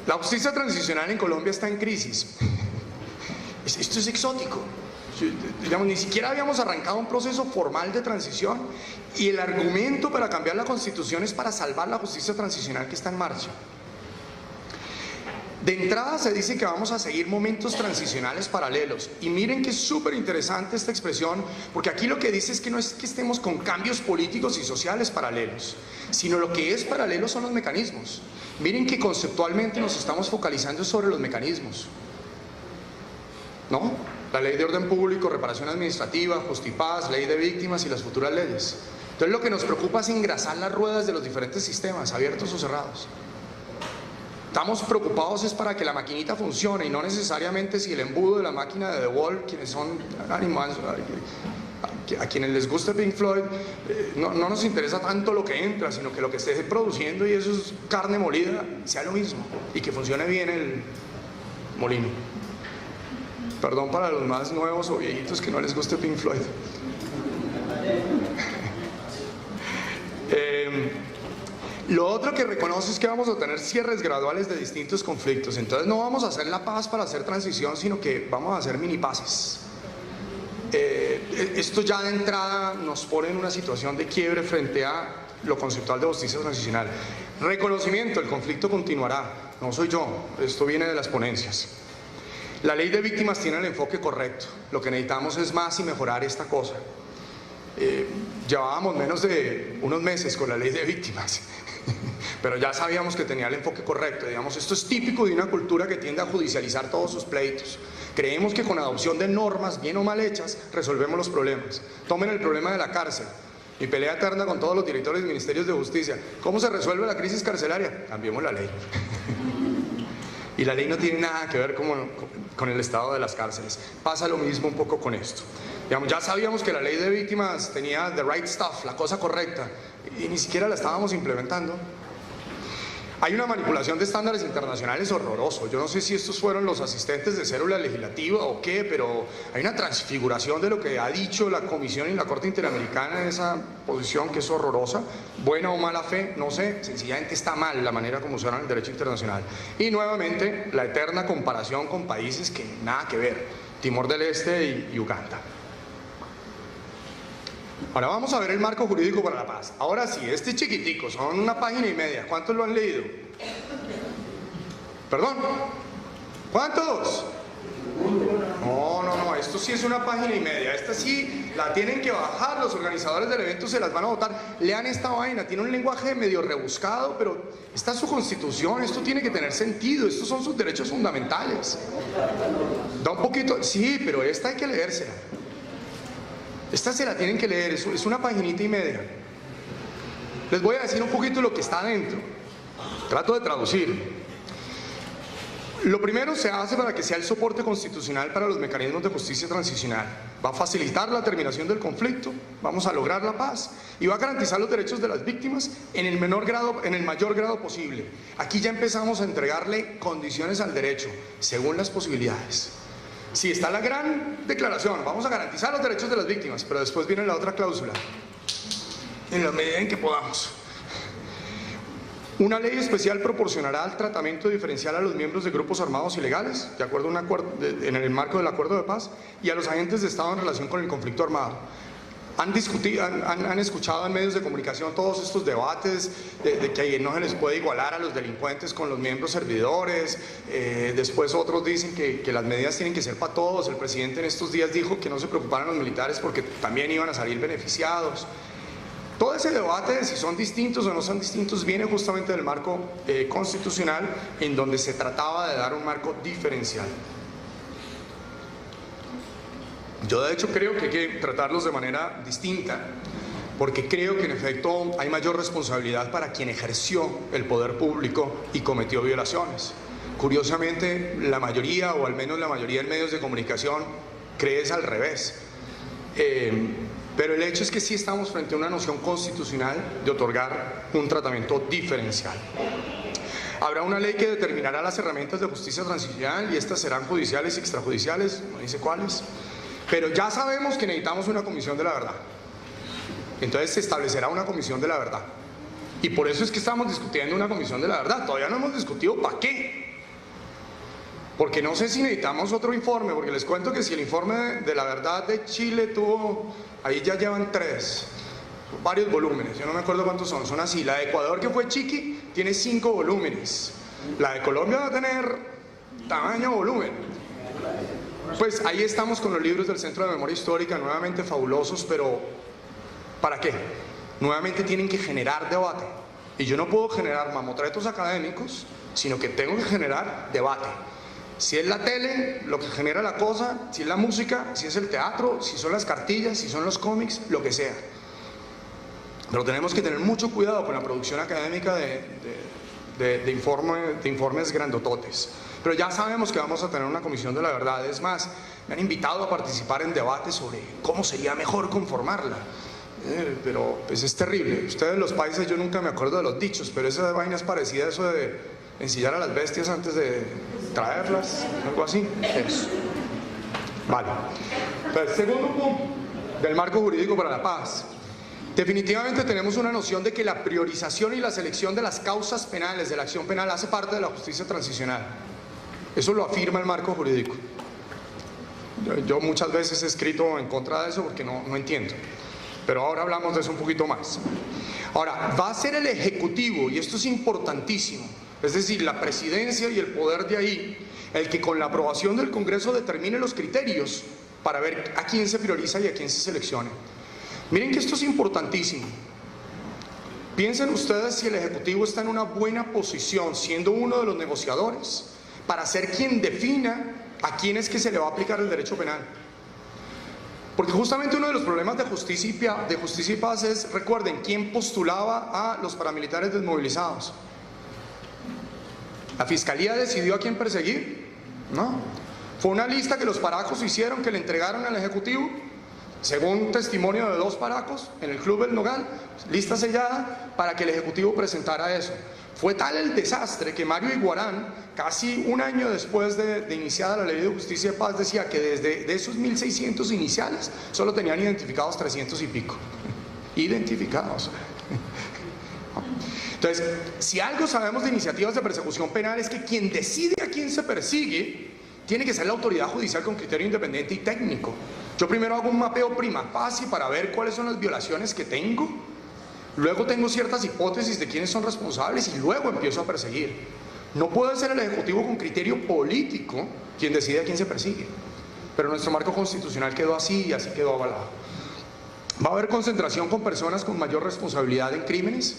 La justicia transicional en Colombia está en crisis. Esto es exótico. Digamos, ni siquiera habíamos arrancado un proceso formal de transición, y el argumento para cambiar la Constitución es para salvar la justicia transicional que está en marcha. De entrada se dice que vamos a seguir momentos transicionales paralelos, y miren que es súper interesante esta expresión, porque aquí lo que dice es que no es que estemos con cambios políticos y sociales paralelos, sino lo que es paralelo son los mecanismos. Miren que conceptualmente nos estamos focalizando sobre los mecanismos, ¿no? La ley de orden público, reparación administrativa, Justipaz, ley de víctimas y las futuras leyes. Entonces lo que nos preocupa es engrasar las ruedas de los diferentes sistemas, abiertos o cerrados. Estamos preocupados es para que la maquinita funcione, y no necesariamente si el embudo de la máquina de DeWalt, quienes son animales, a quienes les gusta Pink Floyd, no nos interesa tanto lo que entra, sino que lo que esté produciendo, y eso es carne molida, sea lo mismo, y que funcione bien el molino. Perdón para los más nuevos o viejitos que no les guste Pink Floyd. Lo otro que reconoce es que vamos a tener cierres graduales de distintos conflictos. Entonces no vamos a hacer la paz para hacer transición, sino que vamos a hacer mini paces. Esto ya de entrada nos pone en una situación de quiebre frente a lo conceptual de justicia transicional. Reconocimiento, el conflicto continuará. No soy yo, esto viene de las ponencias. La ley de víctimas tiene el enfoque correcto. Lo que necesitamos es más y mejorar esta cosa. Llevábamos menos de unos meses con la ley de víctimas, pero ya sabíamos que tenía el enfoque correcto. Digamos, esto es típico de una cultura que tiende a judicializar todos sus pleitos. Creemos que con adopción de normas, bien o mal hechas, resolvemos los problemas. Tomen el problema de la cárcel. Mi pelea eterna con todos los directores de ministerios de justicia. ¿Cómo se resuelve la crisis carcelaria? Cambiemos la ley. Y la ley no tiene nada que ver con el estado de las cárceles. Pasa lo mismo un poco con esto. Digamos, ya sabíamos que la ley de víctimas tenía the right stuff, la cosa correcta, y ni siquiera la estábamos implementando. Hay una manipulación de estándares internacionales horroroso. Yo no sé si estos fueron los asistentes de célula legislativa o qué, pero hay una transfiguración de lo que ha dicho la Comisión y la Corte Interamericana en esa posición que es horrorosa. Buena o mala fe, no sé, sencillamente está mal la manera como usaron el derecho internacional. Y nuevamente la eterna comparación con países que nada que ver, Timor del Este y Uganda. Ahora vamos a ver el marco jurídico para la paz. Ahora sí, este chiquitico, son una página y media. ¿Cuántos lo han leído? ¿Perdón? ¿Cuántos? No, esto sí es una página y media. Esta sí la tienen que bajar, los organizadores del evento se las van a votar. Lean esta vaina, tiene un lenguaje medio rebuscado, pero esta es su constitución, esto tiene que tener sentido, estos son sus derechos fundamentales. Da un poquito, sí, pero esta hay que leérsela. Esta se la tienen que leer, es una paginita y media. Les voy a decir un poquito lo que está adentro. Trato de traducir. Lo primero se hace para que sea el soporte constitucional para los mecanismos de justicia transicional. Va a facilitar la terminación del conflicto, vamos a lograr la paz y va a garantizar los derechos de las víctimas en el mayor grado posible. Aquí ya empezamos a entregarle condiciones al derecho, según las posibilidades. Sí, está la gran declaración, vamos a garantizar los derechos de las víctimas, pero después viene la otra cláusula, en la medida en que podamos. Una ley especial proporcionará el tratamiento diferencial a los miembros de grupos armados ilegales, de acuerdo en el marco del acuerdo de paz, y a los agentes de Estado en relación con el conflicto armado. Han escuchado en medios de comunicación todos estos debates de que no se les puede igualar a los delincuentes con los miembros servidores. Después otros dicen que las medidas tienen que ser para todos. El presidente en estos días dijo que no se preocuparan los militares porque también iban a salir beneficiados. Todo ese debate de si son distintos o no son distintos viene justamente del marco constitucional, en donde se trataba de dar un marco diferencial. Yo de hecho creo que hay que tratarlos de manera distinta, porque creo que en efecto hay mayor responsabilidad para quien ejerció el poder público y cometió violaciones. Curiosamente, la mayoría, o al menos la mayoría de medios de comunicación, cree es al revés. Pero el hecho es que sí estamos frente a una noción constitucional de otorgar un tratamiento diferencial. Habrá una ley que determinará las herramientas de justicia transicional y estas serán judiciales y extrajudiciales, no dice cuáles. Pero ya sabemos que necesitamos una comisión de la verdad. Entonces se establecerá una comisión de la verdad. Y por eso es que estamos discutiendo una comisión de la verdad. Todavía no hemos discutido para qué. Porque no sé si necesitamos otro informe, porque les cuento que si el informe de la verdad de Chile tuvo, ahí ya llevan 3, varios volúmenes, yo no me acuerdo cuántos son así. La de Ecuador, que fue chiqui, tiene 5 volúmenes. La de Colombia va a tener tamaño volumen. Pues ahí estamos con los libros del Centro de Memoria Histórica, nuevamente fabulosos, pero ¿para qué? Nuevamente tienen que generar debate. Y yo no puedo generar mamotretos académicos, sino que tengo que generar debate. Si es la tele lo que genera la cosa, si es la música, si es el teatro, si son las cartillas, si son los cómics, lo que sea. Pero tenemos que tener mucho cuidado con la producción académica de informes grandototes. Pero ya sabemos que vamos a tener una comisión de la verdad. Es más, me han invitado a participar en debates sobre cómo sería mejor conformarla. Pero pues es terrible. Ustedes los países, yo nunca me acuerdo de los dichos, pero esa vaina es parecida a eso de ensillar a las bestias antes de traerlas, algo así. Eso. Vale. Entonces, segundo punto del marco jurídico para la paz. Definitivamente tenemos una noción de que la priorización y la selección de las causas penales de la acción penal hace parte de la justicia transicional. Eso lo afirma el marco jurídico. Yo muchas veces he escrito en contra de eso porque no entiendo. Pero ahora hablamos de eso un poquito más. Ahora, va a ser el Ejecutivo, y esto es importantísimo, es decir, la presidencia y el poder de ahí, el que con la aprobación del Congreso determine los criterios para ver a quién se prioriza y a quién se seleccione. Miren que esto es importantísimo. Piensen ustedes si el Ejecutivo está en una buena posición, siendo uno de los negociadores, para ser quien defina a quién es que se le va a aplicar el derecho penal. Porque justamente uno de los problemas de justicia y paz es, recuerden, ¿quién postulaba a los paramilitares desmovilizados? ¿La Fiscalía decidió a quién perseguir? No. Fue una lista que los paracos hicieron, que le entregaron al Ejecutivo, según testimonio de 2 paracos en el Club del Nogal, lista sellada para que el Ejecutivo presentara eso. Fue tal el desastre que Mario Iguarán, casi un año después de iniciada la Ley de Justicia y Paz, decía que de esos 1.600 iniciales, solo tenían identificados 300 y pico. Identificados. Entonces, si algo sabemos de iniciativas de persecución penal es que quien decide a quién se persigue tiene que ser la autoridad judicial con criterio independiente y técnico. Yo primero hago un mapeo prima facie para ver cuáles son las violaciones que tengo. Luego tengo ciertas hipótesis de quiénes son responsables y luego empiezo a perseguir. No puede ser el Ejecutivo con criterio político quien decide a quién se persigue. Pero nuestro marco constitucional quedó así y así quedó avalado. ¿Va a haber concentración con personas con mayor responsabilidad en crímenes?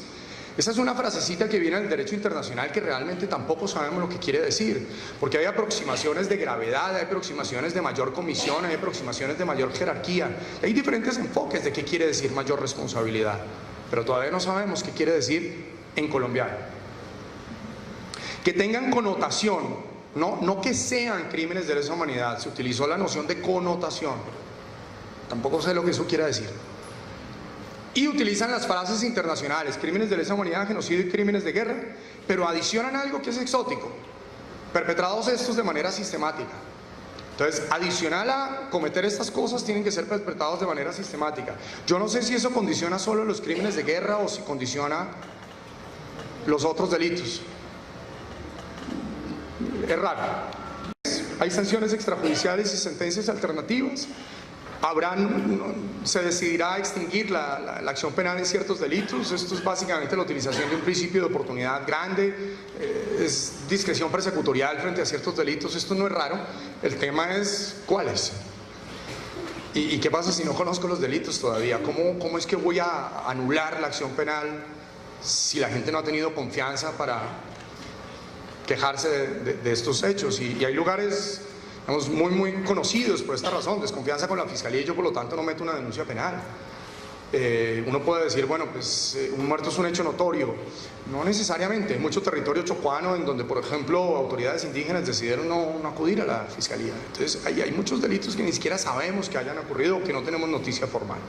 Esa es una frasecita que viene del derecho internacional que realmente tampoco sabemos lo que quiere decir, porque hay aproximaciones de gravedad, hay aproximaciones de mayor comisión, hay aproximaciones de mayor jerarquía, hay diferentes enfoques de qué quiere decir mayor responsabilidad, pero todavía no sabemos qué quiere decir en colombiano. Que tengan connotación, no que sean crímenes de lesa humanidad, se utilizó la noción de connotación, tampoco sé lo que eso quiere decir. Y utilizan las frases internacionales, crímenes de lesa humanidad, genocidio y crímenes de guerra, pero adicionan algo que es exótico, perpetrados estos de manera sistemática. Entonces, adicional a cometer estas cosas, tienen que ser perpetrados de manera sistemática. Yo no sé si eso condiciona solo los crímenes de guerra o si condiciona los otros delitos. Es raro. Hay sanciones extrajudiciales y sentencias alternativas. Se decidirá extinguir la acción penal en ciertos delitos. Esto es básicamente la utilización de un principio de oportunidad grande, es discreción persecutorial frente a ciertos delitos. Esto no es raro, el tema es cuáles. ¿Y qué pasa si no conozco los delitos todavía? ¿Cómo es que voy a anular la acción penal si la gente no ha tenido confianza para quejarse de estos hechos? Y hay lugares muy conocidos por esta razón, desconfianza con la Fiscalía, y yo por lo tanto no meto una denuncia penal. Uno puede decir, bueno, pues un muerto es un hecho notorio. No necesariamente, hay mucho territorio chocuano en donde, por ejemplo, autoridades indígenas decidieron no acudir a la Fiscalía. Entonces hay muchos delitos que ni siquiera sabemos que hayan ocurrido o que no tenemos noticia formal.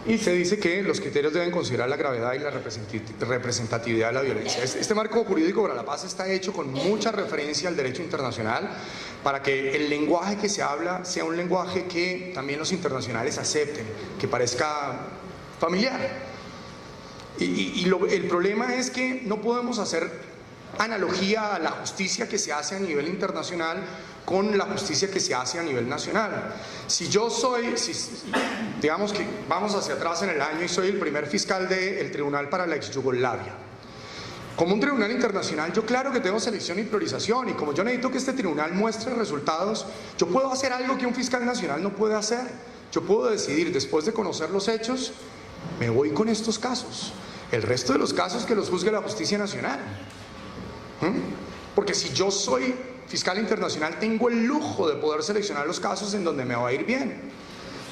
Y se dice que los criterios deben considerar la gravedad y la representatividad de la violencia. Este marco jurídico para la paz está hecho con mucha referencia al derecho internacional para que el lenguaje que se habla sea un lenguaje que también los internacionales acepten, que parezca familiar. El problema es que no podemos hacer analogía a la justicia que se hace a nivel internacional con la justicia que se hace a nivel nacional. Si yo soy, digamos que vamos hacia atrás en el año y soy el primer fiscal del Tribunal para la ex Yugoslavia, como un tribunal internacional, yo claro que tengo selección y priorización, y como yo necesito que este tribunal muestre resultados, yo puedo hacer algo que un fiscal nacional no puede hacer. Yo puedo decidir, después de conocer los hechos, me voy con estos casos, el resto de los casos que los juzgue la justicia nacional. Porque si yo soy fiscal internacional, tengo el lujo de poder seleccionar los casos en donde me va a ir bien.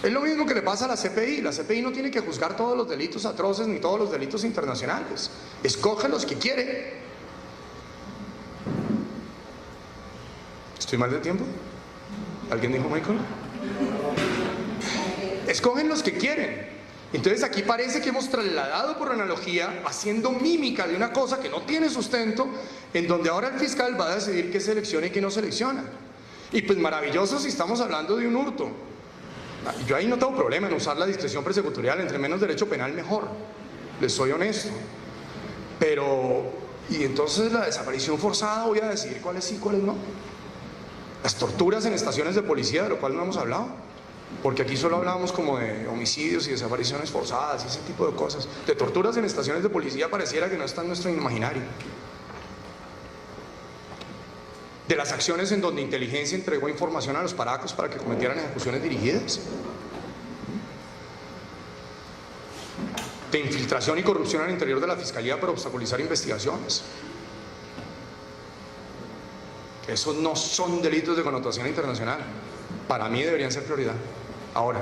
Es lo mismo que le pasa a la CPI. La CPI no tiene que juzgar todos los delitos atroces ni todos los delitos internacionales. Escoge los que quiere. ¿Estoy mal de tiempo? ¿Alguien dijo Michael? Escogen los que quieren. Entonces aquí parece que hemos trasladado por analogía, haciendo mímica de una cosa que no tiene sustento, en donde ahora el fiscal va a decidir qué selecciona y qué no selecciona. Y pues maravilloso si estamos hablando de un hurto. Yo ahí no tengo problema en usar la discreción persecutorial, entre menos derecho penal mejor, les soy honesto. Pero, y entonces la desaparición forzada voy a decidir cuáles sí, cuáles no. Las torturas en estaciones de policía, de lo cual no hemos hablado, porque aquí solo hablamos como de homicidios y desapariciones forzadas y ese tipo de cosas. De torturas en estaciones de policía pareciera que no está en nuestro imaginario. De las acciones en donde inteligencia entregó información a los paracos para que cometieran ejecuciones dirigidas. De infiltración y corrupción al interior de la fiscalía para obstaculizar investigaciones. Esos no son delitos de connotación internacional. Para mí deberían ser prioridad. Ahora,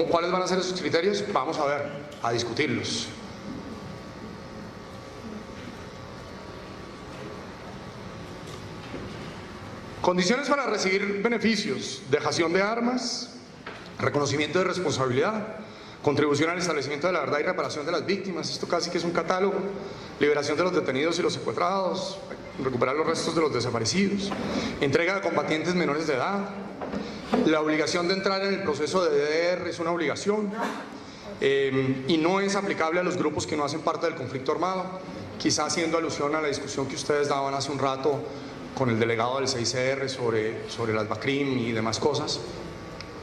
¿cuáles van a ser esos criterios? Vamos a ver, a discutirlos. Condiciones para recibir beneficios: dejación de armas, reconocimiento de responsabilidad, contribución al establecimiento de la verdad y reparación de las víctimas. Esto casi que es un catálogo. Liberación de los detenidos y los secuestrados, recuperar los restos de los desaparecidos, entrega de combatientes menores de edad. La obligación de entrar en el proceso de DDR es una obligación y no es aplicable a los grupos que no hacen parte del conflicto armado. Quizá haciendo alusión a la discusión que ustedes daban hace un rato con el delegado del 6CR sobre las BACRIM y demás cosas.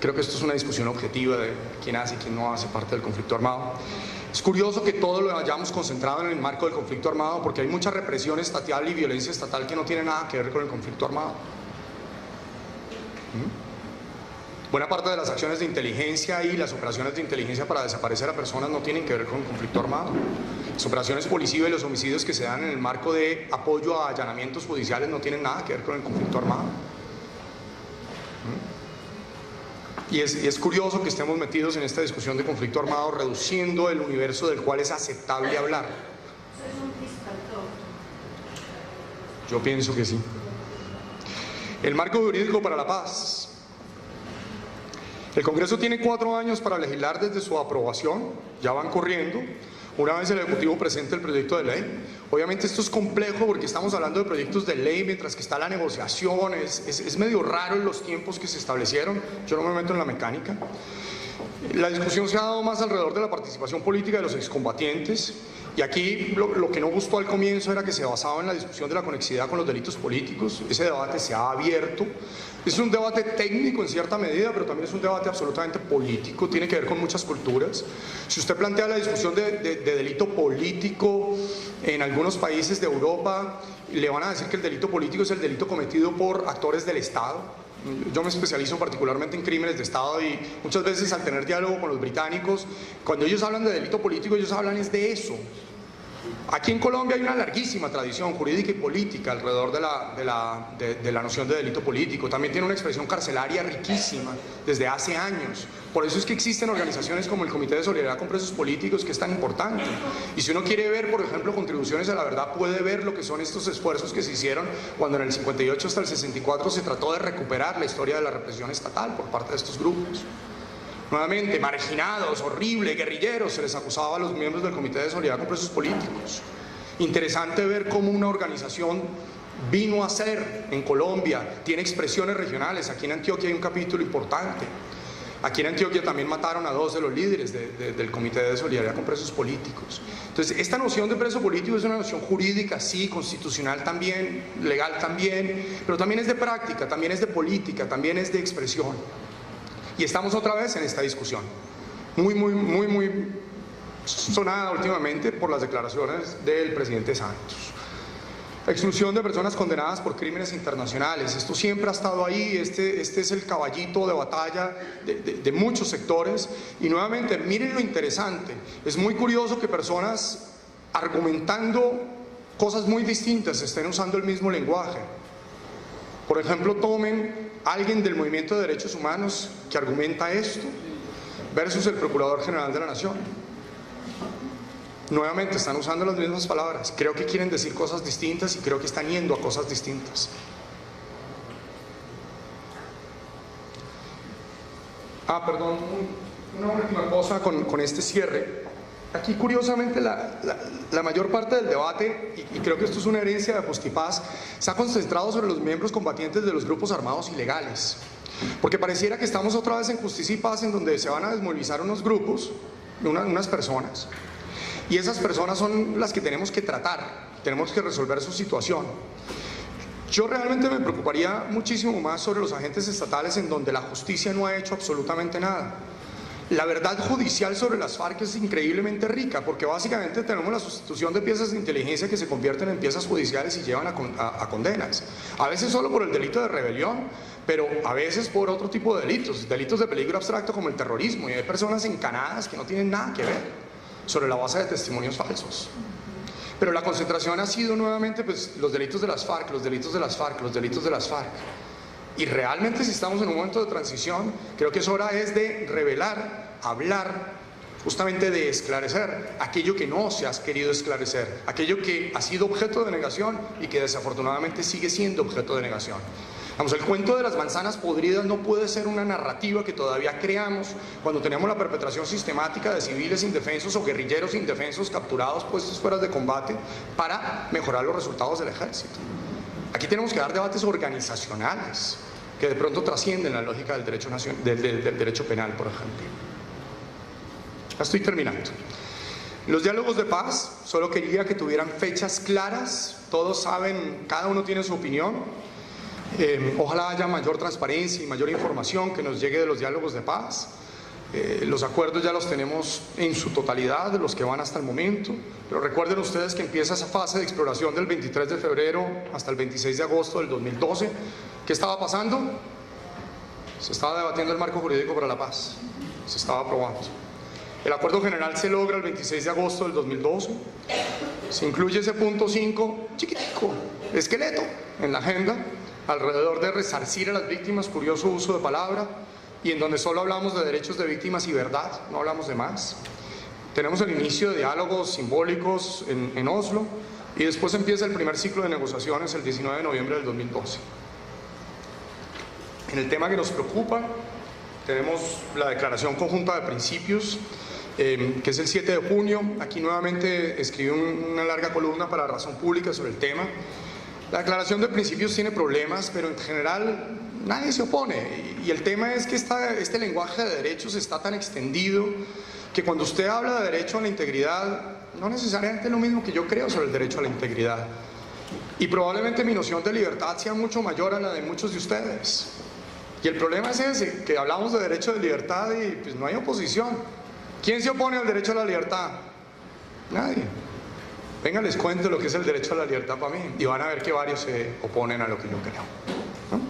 Creo que esto es una discusión objetiva de quién hace y quién no hace parte del conflicto armado. Es curioso que todo lo hayamos concentrado en el marco del conflicto armado, porque hay mucha represión estatal y violencia estatal que no tiene nada que ver con el conflicto armado. Buena parte de las acciones de inteligencia y las operaciones de inteligencia para desaparecer a personas no tienen que ver con el conflicto armado. Las operaciones policivas y los homicidios que se dan en el marco de apoyo a allanamientos judiciales no tienen nada que ver con el conflicto armado. Y es curioso que estemos metidos en esta discusión de conflicto armado, reduciendo el universo del cual es aceptable hablar. Yo pienso que sí. El marco jurídico para la paz. El Congreso tiene 4 años para legislar desde su aprobación, ya van corriendo, una vez el Ejecutivo presente el proyecto de ley. Obviamente esto es complejo porque estamos hablando de proyectos de ley mientras que está la negociación, es medio raro en los tiempos que se establecieron, yo no me meto en la mecánica. La discusión se ha dado más alrededor de la participación política de los excombatientes, y aquí lo que no gustó al comienzo era que se basaba en la discusión de la conexidad con los delitos políticos. Ese debate se ha abierto. Es un debate técnico en cierta medida, pero también es un debate absolutamente político, tiene que ver con muchas culturas. Si usted plantea la discusión de delito político en algunos países de Europa, le van a decir que el delito político es el delito cometido por actores del Estado. Yo me especializo particularmente en crímenes de Estado y muchas veces al tener diálogo con los británicos, cuando ellos hablan de delito político, ellos hablan es de eso. Aquí en Colombia hay una larguísima tradición jurídica y política alrededor de la noción de delito político. También tiene una expresión carcelaria riquísima desde hace años. Por eso es que existen organizaciones como el Comité de Solidaridad con Presos Políticos, que es tan importante. Y si uno quiere ver, por ejemplo, contribuciones a la verdad, puede ver lo que son estos esfuerzos que se hicieron cuando en el 58 hasta el 64 se trató de recuperar la historia de la represión estatal por parte de estos grupos. Nuevamente, marginados, horribles, guerrilleros, se les acusaba a los miembros del Comité de Solidaridad con Presos Políticos. Interesante ver cómo una organización vino a ser en Colombia, tiene expresiones regionales. Aquí en Antioquia hay un capítulo importante. Aquí en Antioquia también mataron a 2 de los líderes del Comité de Solidaridad con Presos Políticos. Entonces, esta noción de preso político es una noción jurídica, sí, constitucional también, legal también, pero también es de práctica, también es de política, también es de expresión. Y estamos otra vez en esta discusión, muy sonada últimamente por las declaraciones del presidente Santos. Exclusión de personas condenadas por crímenes internacionales. Esto siempre ha estado ahí, este es el caballito de batalla de muchos sectores. Y nuevamente, miren lo interesante, es muy curioso que personas argumentando cosas muy distintas estén usando el mismo lenguaje. Por ejemplo, tomen a alguien del movimiento de derechos humanos que argumenta esto versus el Procurador General de la Nación. Nuevamente están usando las mismas palabras, creo que quieren decir cosas distintas y creo que están yendo a cosas distintas. Perdón, una última cosa con este cierre. Aquí curiosamente la mayor parte del debate, y creo que esto es una herencia de Postipaz, se ha concentrado sobre los miembros combatientes de los grupos armados ilegales. Porque pareciera que estamos otra vez en Justicia y Paz, en donde se van a desmovilizar unos grupos, unas personas, y esas personas son las que tenemos que tratar, tenemos que resolver su situación. Yo realmente me preocuparía muchísimo más sobre los agentes estatales en donde la justicia no ha hecho absolutamente nada. La verdad judicial sobre las FARC es increíblemente rica, porque básicamente tenemos la sustitución de piezas de inteligencia que se convierten en piezas judiciales y llevan a condenas. A veces solo por el delito de rebelión, pero a veces por otro tipo de delitos de peligro abstracto como el terrorismo, y hay personas encanadas que no tienen nada que ver sobre la base de testimonios falsos. Pero la concentración ha sido nuevamente pues, los delitos de las FARC, los delitos de las FARC, los delitos de las FARC. Y realmente si estamos en un momento de transición, creo que es hora de revelar, hablar, justamente de esclarecer aquello que no se ha querido esclarecer, aquello que ha sido objeto de negación y que desafortunadamente sigue siendo objeto de negación. Vamos, el cuento de las manzanas podridas no puede ser una narrativa que todavía creamos cuando tenemos la perpetración sistemática de civiles indefensos o guerrilleros indefensos capturados, puestos fuera de combate para mejorar los resultados del ejército. Aquí tenemos que dar debates organizacionales que de pronto trascienden la lógica del derecho penal, por ejemplo. Ya estoy terminando. Los diálogos de paz, solo quería que tuvieran fechas claras, todos saben, cada uno tiene su opinión. Ojalá haya mayor transparencia y mayor información que nos llegue de los diálogos de paz. Los acuerdos ya los tenemos en su totalidad, los que van hasta el momento, pero recuerden ustedes que empieza esa fase de exploración del 23 de febrero hasta el 26 de agosto del 2012. ¿Qué estaba pasando? Se estaba debatiendo el marco jurídico para la paz, se estaba aprobando. El acuerdo general se logra el 26 de agosto del 2012, se incluye ese punto 5, chiquitico, esqueleto, en la agenda, alrededor de resarcir a las víctimas, curioso uso de palabra, y en donde solo hablamos de derechos de víctimas y verdad, no hablamos de más. Tenemos el inicio de diálogos simbólicos en Oslo, y después empieza el primer ciclo de negociaciones el 19 de noviembre del 2012. En el tema que nos preocupa, tenemos la declaración conjunta de principios, que es el 7 de junio. Aquí nuevamente escribí una larga columna para Razón Pública sobre el tema. La declaración de principios tiene problemas, pero en general nadie se opone. Y el tema es que este lenguaje de derechos está tan extendido que cuando usted habla de derecho a la integridad, no necesariamente es lo mismo que yo creo sobre el derecho a la integridad. Y probablemente mi noción de libertad sea mucho mayor a la de muchos de ustedes. Y el problema es ese, que hablamos de derecho de libertad y pues no hay oposición. ¿Quién se opone al derecho a la libertad? Nadie. Venga, les cuento lo que es el derecho a la libertad para mí y van a ver que varios se oponen a lo que yo creo, ¿no?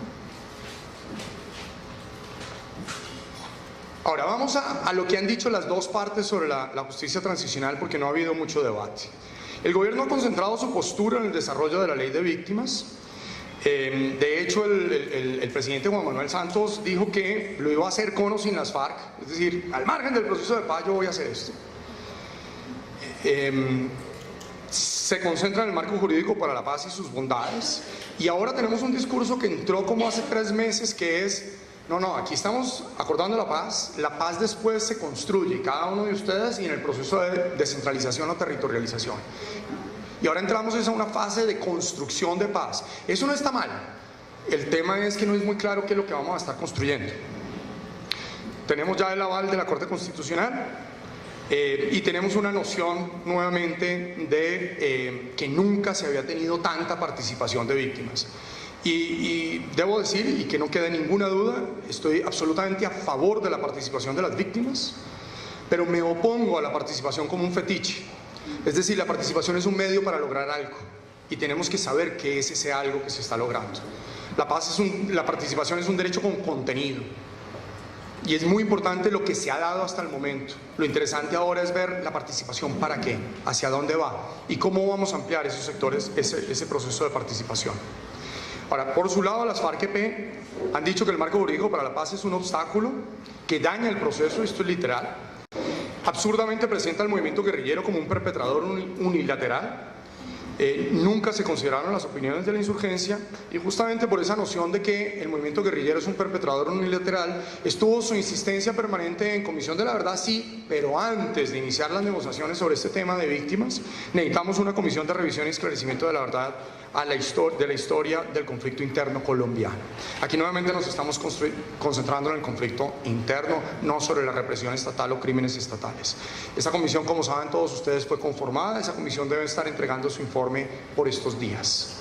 Ahora vamos a lo que han dicho las dos partes sobre la justicia transicional, porque no ha habido mucho debate. El gobierno ha concentrado su postura en el desarrollo de la ley de víctimas. De hecho, el presidente Juan Manuel Santos dijo que lo iba a hacer con o sin las FARC, es decir, al margen del proceso de paz yo voy a hacer esto. Se concentra en el marco jurídico para la paz y sus bondades, y ahora tenemos un discurso que entró como hace 3 meses, que es, no, aquí estamos acordando la paz después se construye, cada uno de ustedes, y en el proceso de descentralización o territorialización. Y ahora entramos en una fase de construcción de paz. Eso no está mal, el tema es que no es muy claro qué es lo que vamos a estar construyendo. Tenemos ya el aval de la Corte Constitucional, y tenemos una noción nuevamente de que nunca se había tenido tanta participación de víctimas. Y debo decir, y que no quede ninguna duda, estoy absolutamente a favor de la participación de las víctimas, pero me opongo a la participación como un fetiche. Es decir, la participación es un medio para lograr algo, y tenemos que saber qué es ese algo que se está logrando. La participación es un derecho con contenido. Y es muy importante lo que se ha dado hasta el momento. Lo interesante ahora es ver la participación para qué, hacia dónde va y cómo vamos a ampliar esos sectores, ese proceso de participación. Ahora, por su lado, las FARC-EP Han dicho que el marco jurídico para la paz es un obstáculo que daña el proceso, esto es literal. Absurdamente presenta al movimiento guerrillero como un perpetrador unilateral. Nunca se consideraron las opiniones de la insurgencia, y justamente por esa noción de que el movimiento guerrillero es un perpetrador unilateral, estuvo su insistencia permanente en Comisión de la Verdad, sí, pero antes de iniciar las negociaciones sobre este tema de víctimas, necesitamos una comisión de revisión y esclarecimiento de la verdad de la historia del conflicto interno colombiano. Aquí nuevamente nos estamos concentrando en el conflicto interno, no sobre la represión estatal o crímenes estatales. Esta comisión, como saben todos ustedes, fue conformada. Esa comisión debe estar entregando su informe por estos días.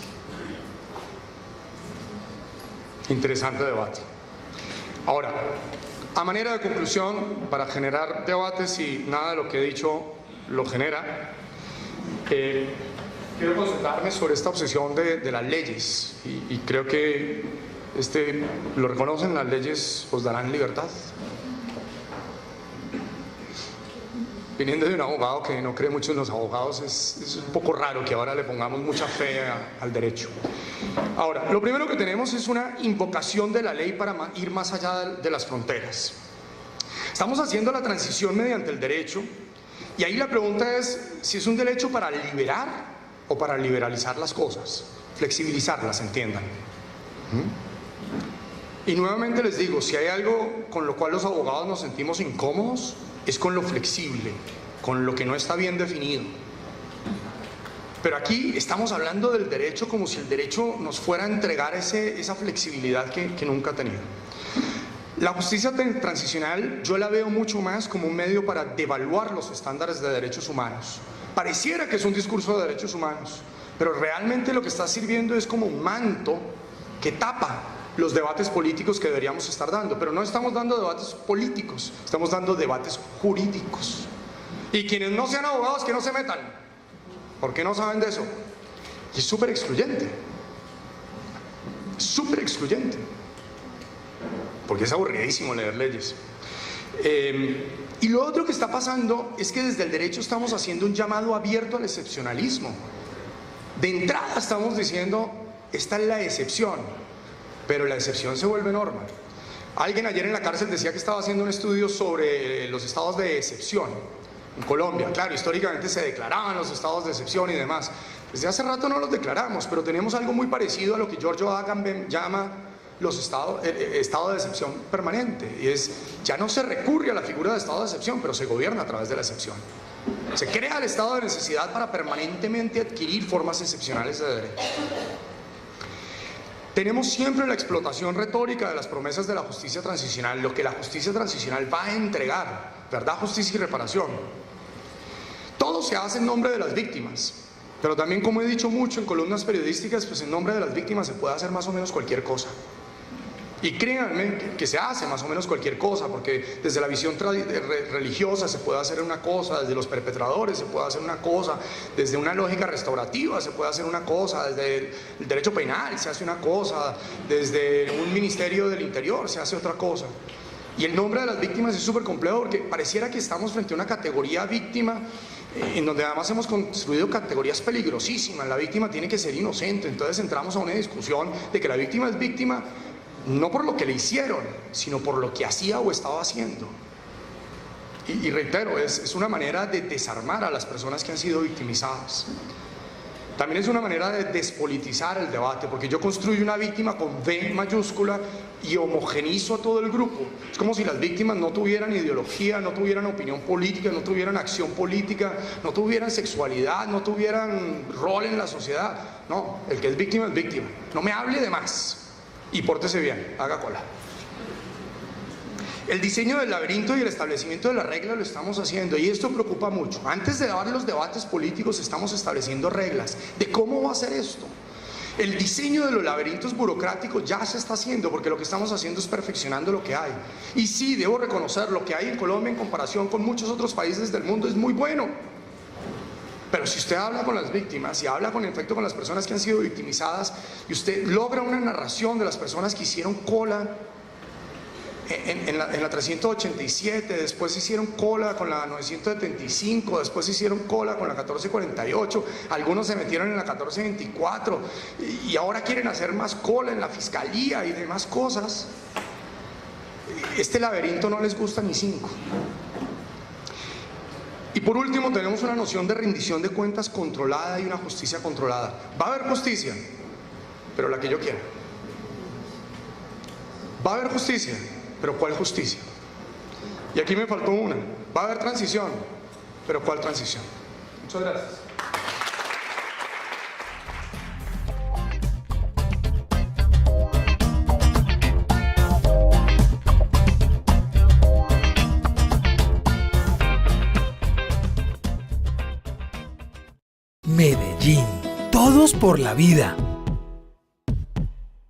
Interesante debate. Ahora, a manera de conclusión, para generar debates, y nada de lo que he dicho lo genera, quiero concentrarme sobre esta obsesión de las leyes, y creo que lo reconocen, las leyes os darán libertad. Viniendo de un abogado que no cree mucho en los abogados, es un poco raro que ahora le pongamos mucha fe al derecho. Ahora, lo primero que tenemos es una invocación de la ley para ir más allá de las fronteras. Estamos haciendo la transición mediante el derecho, y ahí la pregunta es si es un derecho para liberar o para liberalizar las cosas, flexibilizarlas, entiendan. Y nuevamente les digo, si hay algo con lo cual los abogados nos sentimos incómodos, es con lo flexible, con lo que no está bien definido. Pero aquí estamos hablando del derecho como si el derecho nos fuera a entregar esa flexibilidad que nunca ha tenido. La justicia transicional yo la veo mucho más como un medio para devaluar los estándares de derechos humanos. Pareciera que es un discurso de derechos humanos, pero realmente lo que está sirviendo es como un manto que tapa los debates políticos que deberíamos estar dando. Pero no estamos dando debates políticos, estamos dando debates jurídicos. Y quienes no sean abogados, que no se metan, porque no saben de eso. Y es súper excluyente, porque es aburridísimo leer leyes. Y lo otro que está pasando es que desde el derecho estamos haciendo un llamado abierto al excepcionalismo. De entrada estamos diciendo, esta es la excepción, pero la excepción se vuelve norma. Alguien ayer en la cárcel decía que estaba haciendo un estudio sobre los estados de excepción en Colombia. Claro, históricamente se declaraban los estados de excepción y demás. Desde hace rato no los declaramos, pero tenemos algo muy parecido a lo que Giorgio Agamben llama estado de excepción permanente, y es, ya no se recurre a la figura de estado de excepción, pero se gobierna a través de la excepción. Se crea el estado de necesidad para permanentemente adquirir formas excepcionales de derecho. Tenemos siempre la explotación retórica de las promesas de la justicia transicional, lo que la justicia transicional va a entregar, verdad, justicia y reparación. Todo se hace en nombre de las víctimas, pero también, como he dicho mucho en columnas periodísticas, pues en nombre de las víctimas se puede hacer más o menos cualquier cosa. Y créanme que se hace más o menos cualquier cosa, porque desde la visión religiosa se puede hacer una cosa, desde los perpetradores se puede hacer una cosa, desde una lógica restaurativa se puede hacer una cosa, desde el derecho penal se hace una cosa, desde un ministerio del interior se hace otra cosa. Y el nombre de las víctimas es súper complejo, porque pareciera que estamos frente a una categoría víctima, en donde además hemos construido categorías peligrosísimas. La víctima tiene que ser inocente, entonces entramos a una discusión de que la víctima es víctima no por lo que le hicieron, sino por lo que hacía o estaba haciendo. Y reitero, es una manera de desarmar a las personas que han sido victimizadas. También es una manera de despolitizar el debate, porque yo construyo una víctima con V mayúscula y homogenizo a todo el grupo. Es como si las víctimas no tuvieran ideología, no tuvieran opinión política, no tuvieran acción política, no tuvieran sexualidad, no tuvieran rol en la sociedad. No, el que es víctima es víctima. No me hable de más. Y pórtese bien, haga cola. El diseño del laberinto y el establecimiento de las reglas lo estamos haciendo, y esto preocupa mucho. Antes de dar los debates políticos estamos estableciendo reglas de cómo va a ser esto. El diseño de los laberintos burocráticos ya se está haciendo, porque lo que estamos haciendo es perfeccionando lo que hay. Y sí, debo reconocer, lo que hay en Colombia en comparación con muchos otros países del mundo es muy bueno. Pero si usted habla con las víctimas y habla con efecto con las personas que han sido victimizadas, y usted logra una narración de las personas que hicieron cola en la 387, después hicieron cola con la 975, después hicieron cola con la 1448, algunos se metieron en la 1424 y ahora quieren hacer más cola en la fiscalía y demás cosas. Este laberinto no les gusta ni 5. Y por último tenemos una noción de rendición de cuentas controlada y una justicia controlada. Va a haber justicia, pero la que yo quiera. Va a haber justicia, pero ¿cuál justicia? Y aquí me faltó una. Va a haber transición, pero ¿cuál transición? Muchas gracias. Medellín. Todos por la vida.